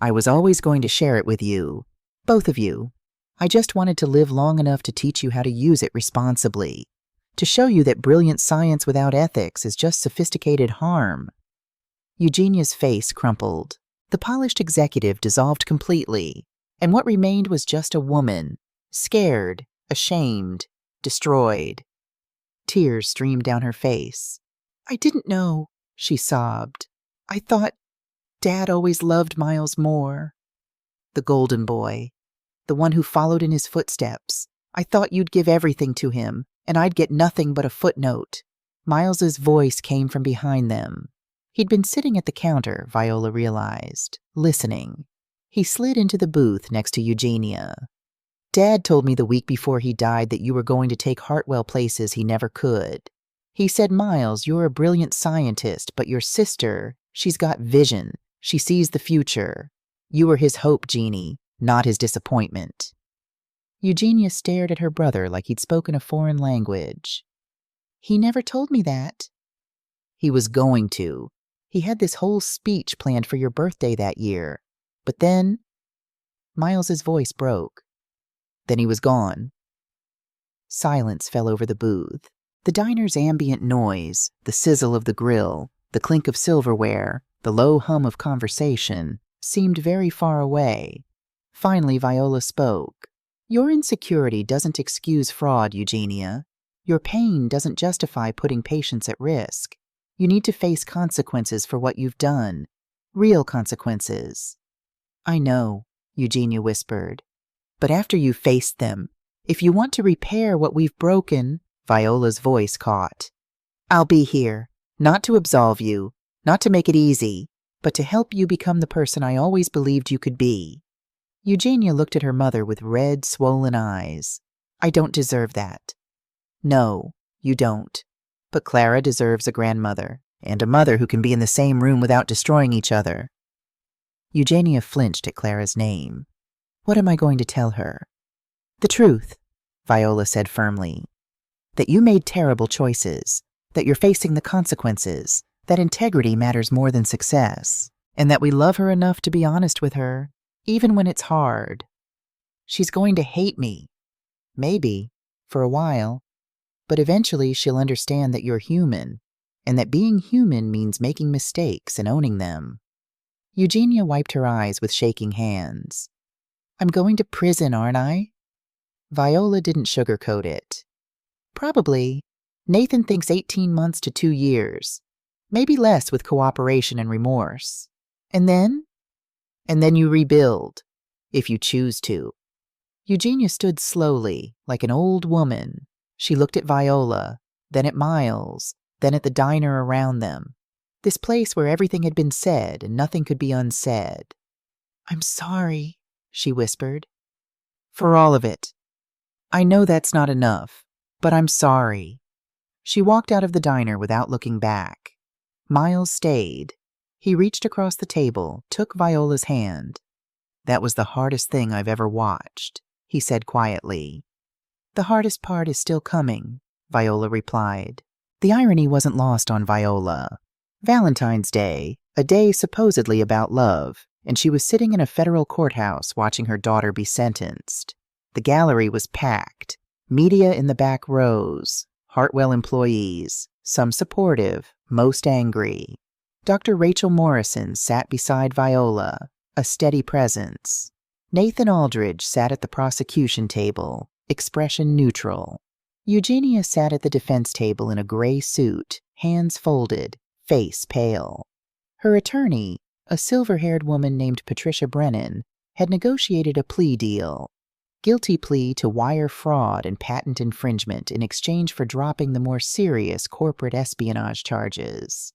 I was always going to share it with you. Both of you. I just wanted to live long enough to teach you how to use it responsibly, to show you that brilliant science without ethics is just sophisticated harm. Eugenia's face crumpled. The polished executive dissolved completely, and what remained was just a woman, scared, ashamed, destroyed. Tears streamed down her face. I didn't know, she sobbed. I thought Dad always loved Miles more. The golden boy. The one who followed in his footsteps. I thought you'd give everything to him, and I'd get nothing but a footnote. Miles's voice came from behind them. He'd been sitting at the counter, Viola realized, listening. He slid into the booth next to Eugenia. Dad told me the week before he died that you were going to take Hartwell places he never could. He said, Miles, you're a brilliant scientist, but your sister, she's got vision. She sees the future. You were his hope, Jeannie, not his disappointment. Eugenia stared at her brother like he'd spoken a foreign language. He never told me that. He was going to. He had this whole speech planned for your birthday that year. But then, Miles's voice broke. Then he was gone. Silence fell over the booth. The diner's ambient noise, the sizzle of the grill, the clink of silverware, the low hum of conversation, seemed very far away. Finally, Viola spoke. Your insecurity doesn't excuse fraud, Eugenia. Your pain doesn't justify putting patients at risk. You need to face consequences for what you've done. Real consequences. I know, Eugenia whispered. But after you've faced them, if you want to repair what we've broken, Viola's voice caught. I'll be here, not to absolve you, not to make it easy, but to help you become the person I always believed you could be. Eugenia looked at her mother with red, swollen eyes. I don't deserve that. No, you don't. But Clara deserves a grandmother, and a mother who can be in the same room without destroying each other. Eugenia flinched at Clara's name. What am I going to tell her? The truth, Viola said firmly. That you made terrible choices, that you're facing the consequences, that integrity matters more than success, and that we love her enough to be honest with her, even when it's hard. She's going to hate me. Maybe, for a while, but eventually she'll understand that you're human, and that being human means making mistakes and owning them. Eugenia wiped her eyes with shaking hands. I'm going to prison, aren't I? Viola didn't sugarcoat it. Probably. Nathan thinks 18 months to 2 years. Maybe less with cooperation and remorse. And then? And then you rebuild, if you choose to. Eugenia stood slowly, like an old woman. She looked at Viola, then at Miles, then at the diner around them. This place where everything had been said and nothing could be unsaid. I'm sorry, she whispered. For all of it. I know that's not enough, but I'm sorry. She walked out of the diner without looking back. Miles stayed. He reached across the table, took Viola's hand. That was the hardest thing I've ever watched, he said quietly. The hardest part is still coming, Viola replied. The irony wasn't lost on Viola. Valentine's Day, a day supposedly about love, and she was sitting in a federal courthouse watching her daughter be sentenced. The gallery was packed. Media in the back rows. Hartwell employees, some supportive, most angry. Dr. Rachel Morrison sat beside Viola, a steady presence. Nathan Aldridge sat at the prosecution table, expression neutral. Eugenia sat at the defense table in a gray suit, hands folded, face pale. Her attorney, a silver-haired woman named Patricia Brennan, had negotiated a plea deal. Guilty plea to wire fraud and patent infringement in exchange for dropping the more serious corporate espionage charges.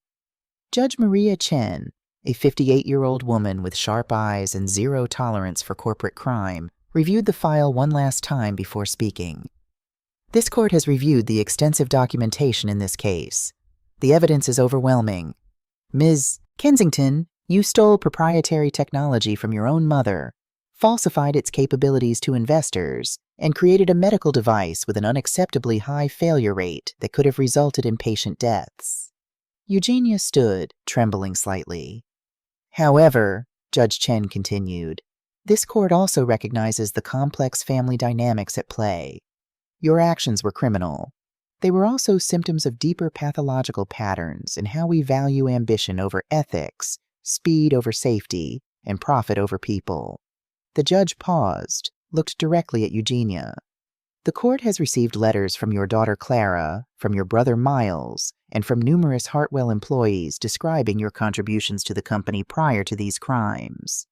Judge Maria Chen, a 58-year-old woman with sharp eyes and zero tolerance for corporate crime, reviewed the file one last time before speaking. This court has reviewed the extensive documentation in this case. The evidence is overwhelming. Ms. Kensington, you stole proprietary technology from your own mother, falsified its capabilities to investors, and created a medical device with an unacceptably high failure rate that could have resulted in patient deaths. Eugenia stood, trembling slightly. However, Judge Chen continued, this court also recognizes the complex family dynamics at play. Your actions were criminal. They were also symptoms of deeper pathological patterns in how we value ambition over ethics, speed over safety, and profit over people. The judge paused, looked directly at Eugenia. The court has received letters from your daughter Clara, from your brother Miles, and from numerous Hartwell employees describing your contributions to the company prior to these crimes.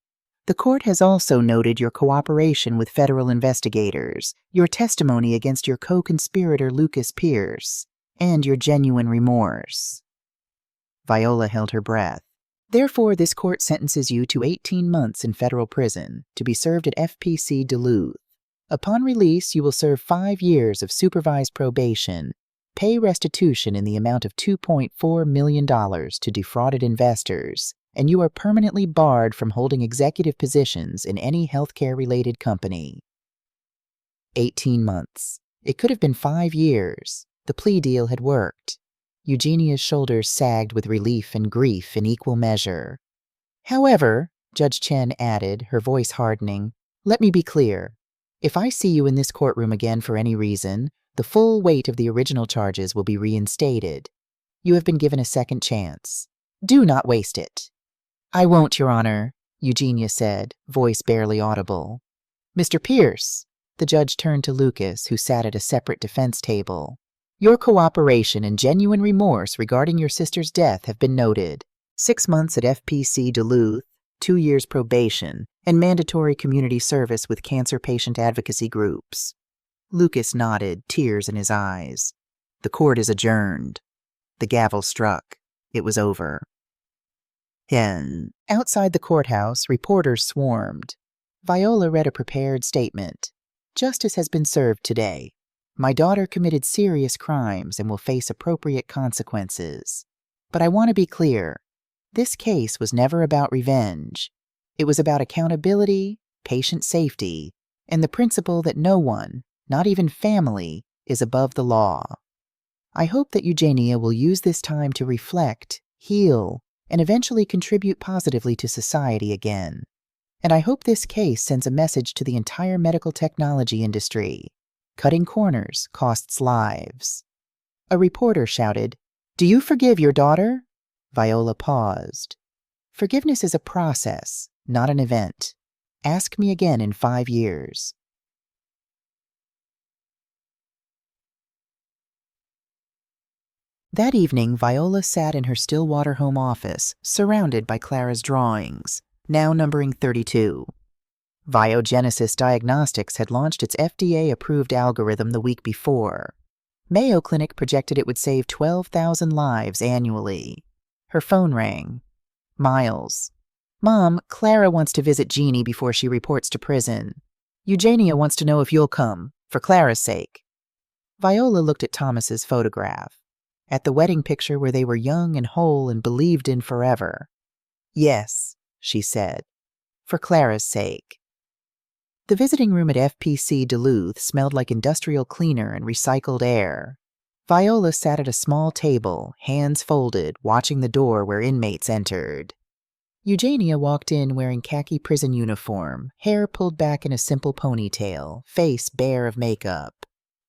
The court has also noted your cooperation with federal investigators, your testimony against your co-conspirator Lucas Pierce, and your genuine remorse. Viola held her breath. Therefore, this court sentences you to 18 months in federal prison to be served at FPC Duluth. Upon release, you will serve 5 years of supervised probation, pay restitution in the amount of $2.4 million to defrauded investors, and you are permanently barred from holding executive positions in any healthcare-related company. 18 months. It could have been 5 years. The plea deal had worked. Eugenia's shoulders sagged with relief and grief in equal measure. However, Judge Chen added, her voice hardening, let me be clear. If I see you in this courtroom again for any reason, the full weight of the original charges will be reinstated. You have been given a second chance. Do not waste it. I won't, Your Honor, Eugenia said, voice barely audible. Mr. Pierce, the judge turned to Lucas, who sat at a separate defense table. Your cooperation and genuine remorse regarding your sister's death have been noted. 6 months at FPC Duluth, 2 years probation, and mandatory community service with cancer patient advocacy groups. Lucas nodded, tears in his eyes. The court is adjourned. The gavel struck. It was over. Outside the courthouse, reporters swarmed. Viola read a prepared statement. Justice has been served today. My daughter committed serious crimes and will face appropriate consequences. But I want to be clear. This case was never about revenge. It was about accountability, patient safety, and the principle that no one, not even family, is above the law. I hope that Eugenia will use this time to reflect, heal, and eventually contribute positively to society again. And I hope this case sends a message to the entire medical technology industry. Cutting corners costs lives. A reporter shouted, "Do you forgive your daughter?" Viola paused. Forgiveness is a process, not an event. Ask me again in 5 years. That evening, Viola sat in her Stillwater home office, surrounded by Clara's drawings, now numbering 32. Biogenesis Diagnostics had launched its FDA-approved algorithm the week before. Mayo Clinic projected it would save 12,000 lives annually. Her phone rang. Miles. "Mom, Clara wants to visit Jeannie before she reports to prison. Eugenia wants to know if you'll come, for Clara's sake." Viola looked at Thomas's photograph, at the wedding picture where they were young and whole and believed in forever. "Yes," she said, "for Clara's sake." The visiting room at FPC Duluth smelled like industrial cleaner and recycled air. Viola sat at a small table, hands folded, watching the door where inmates entered. Eugenia walked in wearing khaki prison uniform, hair pulled back in a simple ponytail, face bare of makeup.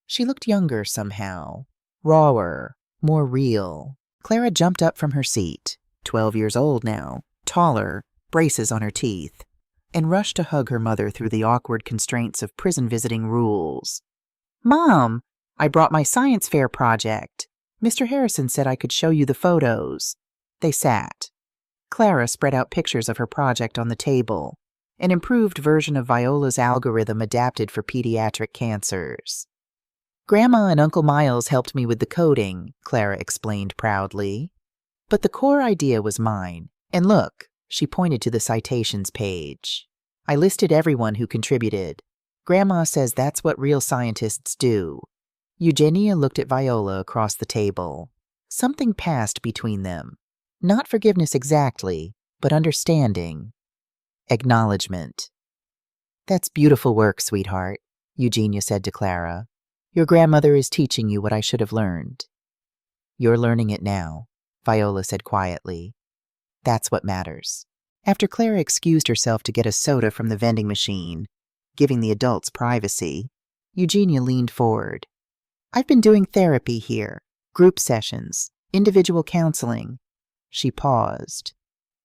She looked younger somehow, rawer, more real. Clara jumped up from her seat, 12 years old now, taller, braces on her teeth, and rushed to hug her mother through the awkward constraints of prison visiting rules. "Mom, I brought my science fair project. Mr. Harrison said I could show you the photos." They sat. Clara spread out pictures of her project on the table, an improved version of Viola's algorithm adapted for pediatric cancers. "Grandma and Uncle Miles helped me with the coding," Clara explained proudly. "But the core idea was mine. And look," she pointed to the citations page. "I listed everyone who contributed. Grandma says that's what real scientists do." Eugenia looked at Viola across the table. Something passed between them. Not forgiveness exactly, but understanding. Acknowledgement. "That's beautiful work, sweetheart," Eugenia said to Clara. "Your grandmother is teaching you what I should have learned." "You're learning it now," Viola said quietly. "That's what matters." After Clara excused herself to get a soda from the vending machine, giving the adults privacy, Eugenia leaned forward. "I've been doing therapy here, group sessions, individual counseling." She paused.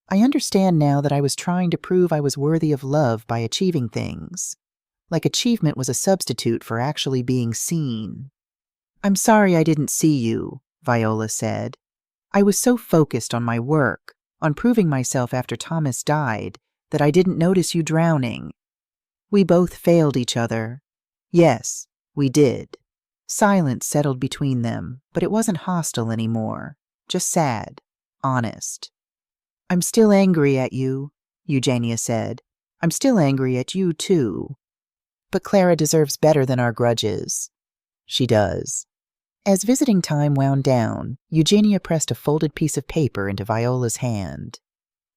"I understand now that I was trying to prove I was worthy of love by achieving things. Like achievement was a substitute for actually being seen." "I'm sorry I didn't see you," Viola said. "I was so focused on my work, on proving myself after Thomas died, that I didn't notice you drowning. We both failed each other." "Yes, we did." Silence settled between them, but it wasn't hostile anymore, just sad, honest. "I'm still angry at you," Eugenia said. "I'm still angry at you, too. But Clara deserves better than our grudges." "She does." As visiting time wound down, Eugenia pressed a folded piece of paper into Viola's hand.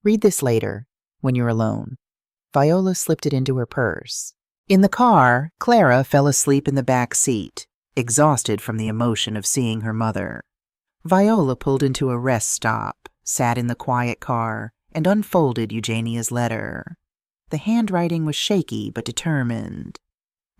"Read this later, when you're alone." Viola slipped it into her purse. In the car, Clara fell asleep in the back seat, exhausted from the emotion of seeing her mother. Viola pulled into a rest stop, sat in the quiet car, and unfolded Eugenia's letter. The handwriting was shaky but determined.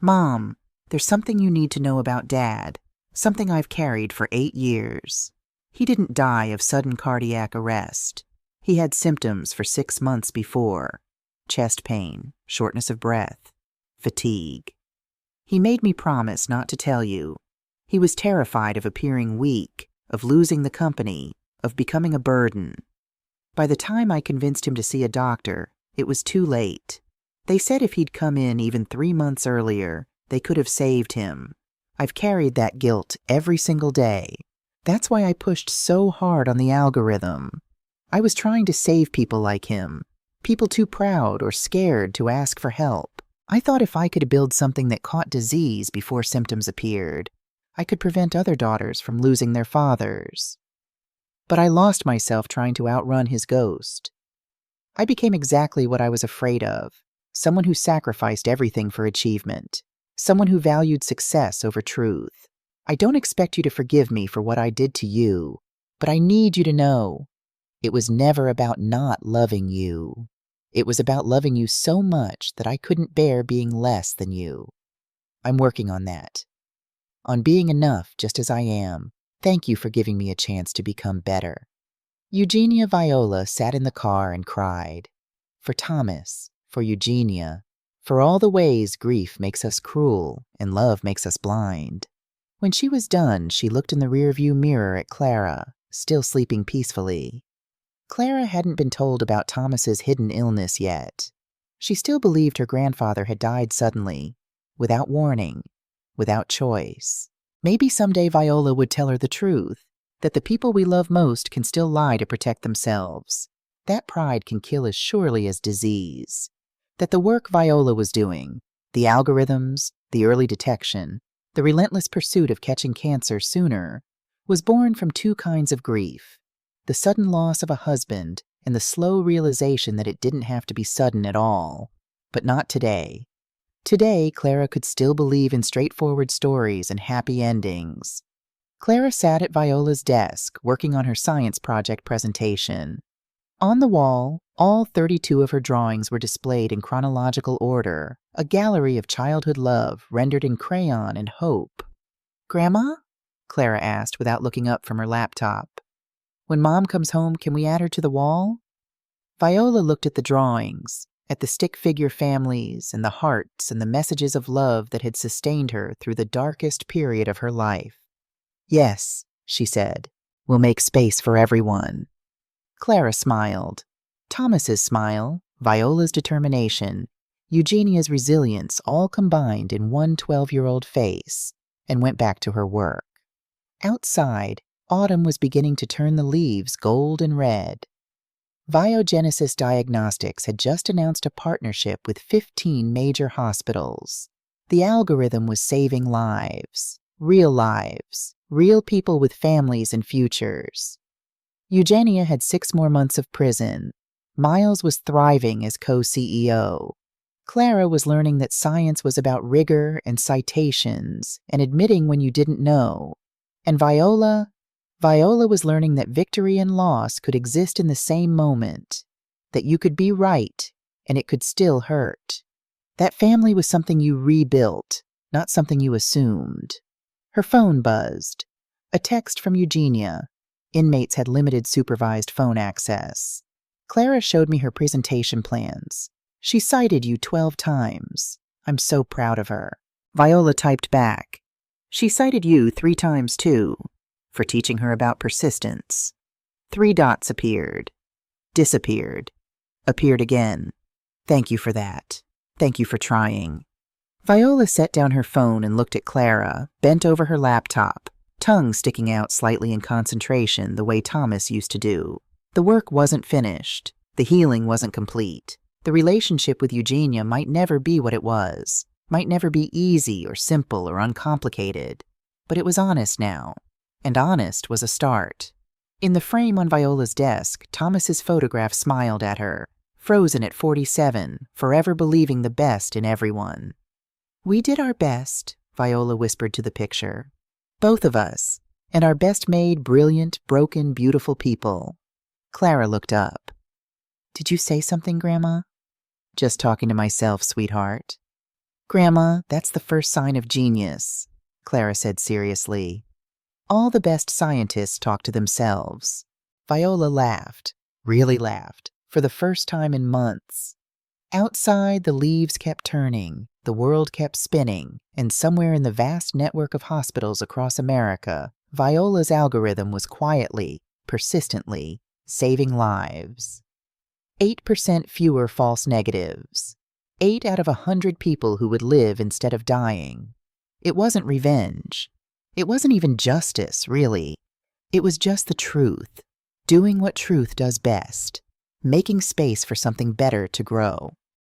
"Mom, there's something you need to know about Dad, something I've carried for 8 years. He didn't die of sudden cardiac arrest. He had symptoms for 6 months before: chest pain, shortness of breath, fatigue. He made me promise not to tell you. He was terrified of appearing weak, of losing the company, of becoming a burden. By the time I convinced him to see a doctor, it was too late. They said if he'd come in even 3 months earlier, they could have saved him. I've carried that guilt every single day. That's why I pushed so hard on the algorithm. I was trying to save people like him, people too proud or scared to ask for help. I thought if I could build something that caught disease before symptoms appeared, I could prevent other daughters from losing their fathers. But I lost myself trying to outrun his ghost. I became exactly what I was afraid of, someone who sacrificed everything for achievement, someone who valued success over truth. I don't expect you to forgive me for what I did to you, but I need you to know it was never about not loving you. It was about loving you so much that I couldn't bear being less than you. I'm working on that. On being enough just as I am. Thank you for giving me a chance to become better. Eugenia Viola sat in the car and cried. For Thomas, for Eugenia, for all the ways grief makes us cruel and love makes us blind. When she was done, she looked in the rearview mirror at Clara, still sleeping peacefully. Clara hadn't been told about Thomas's hidden illness yet. She still believed her grandfather had died suddenly, without warning, without choice. Maybe someday Viola would tell her the truth, that the people we love most can still lie to protect themselves. That pride can kill as surely as disease. That the work Viola was doing, the algorithms, the early detection, the relentless pursuit of catching cancer sooner, was born from two kinds of grief. The sudden loss of a husband and the slow realization that it didn't have to be sudden at all. But not today. Today, Clara could still believe in straightforward stories and happy endings. Clara sat at Viola's desk, working on her science project presentation. On the wall, all 32 of her drawings were displayed in chronological order, a gallery of childhood love rendered in crayon and hope. "Grandma?" Clara asked without looking up from her laptop. "When Mom comes home, can we add her to the wall?" Viola looked at the drawings, at the stick-figure families and the hearts and the messages of love that had sustained her through the darkest period of her life. "Yes," she said, "we'll make space for everyone." Clara smiled. Thomas's smile, Viola's determination, Eugenia's resilience all combined in one 12-year-old face, and went back to her work. Outside, autumn was beginning to turn the leaves gold and red. Biogenesis Diagnostics had just announced a partnership with 15 major hospitals. The algorithm was saving lives, real people with families and futures. Eugenia had 6 more months of prison. Miles was thriving as co-CEO. Clara was learning that science was about rigor and citations and admitting when you didn't know. And Viola was learning that victory and loss could exist in the same moment, that you could be right and it could still hurt. That family was something you rebuilt, not something you assumed. Her phone buzzed. A text from Eugenia. Inmates had limited supervised phone access. Clara showed me her presentation plans. She cited you 12 times. I'm so proud of her. Viola typed back. She cited you 3 times too, for teaching her about persistence. 3 dots appeared, disappeared, appeared again. Thank you for that. Thank you for trying. Viola set down her phone and looked at Clara, bent over her laptop, tongue sticking out slightly in concentration the way Thomas used to do. The work wasn't finished. The healing wasn't complete. The relationship with Eugenia might never be what it was, might never be easy or simple or uncomplicated, but it was honest now, and honest was a start. In the frame on Viola's desk, Thomas's photograph smiled at her, frozen at 47, forever believing the best in everyone. We did our best, Viola whispered to the picture. Both of us, and our best-made, brilliant, broken, beautiful people. Clara looked up. Did you say something, Grandma? Just talking to myself, sweetheart. Grandma, that's the first sign of genius, Clara said seriously. All the best scientists talk to themselves. Viola laughed, really laughed, for the first time in months. Outside, the leaves kept turning, the world kept spinning, and somewhere in the vast network of hospitals across America, Viola's algorithm was quietly, persistently, saving lives. 8% fewer false negatives. 8 out of 100 people who would live instead of dying. It wasn't revenge. It wasn't even justice, really. It was just the truth. Doing what truth does best. Making space for something better to grow.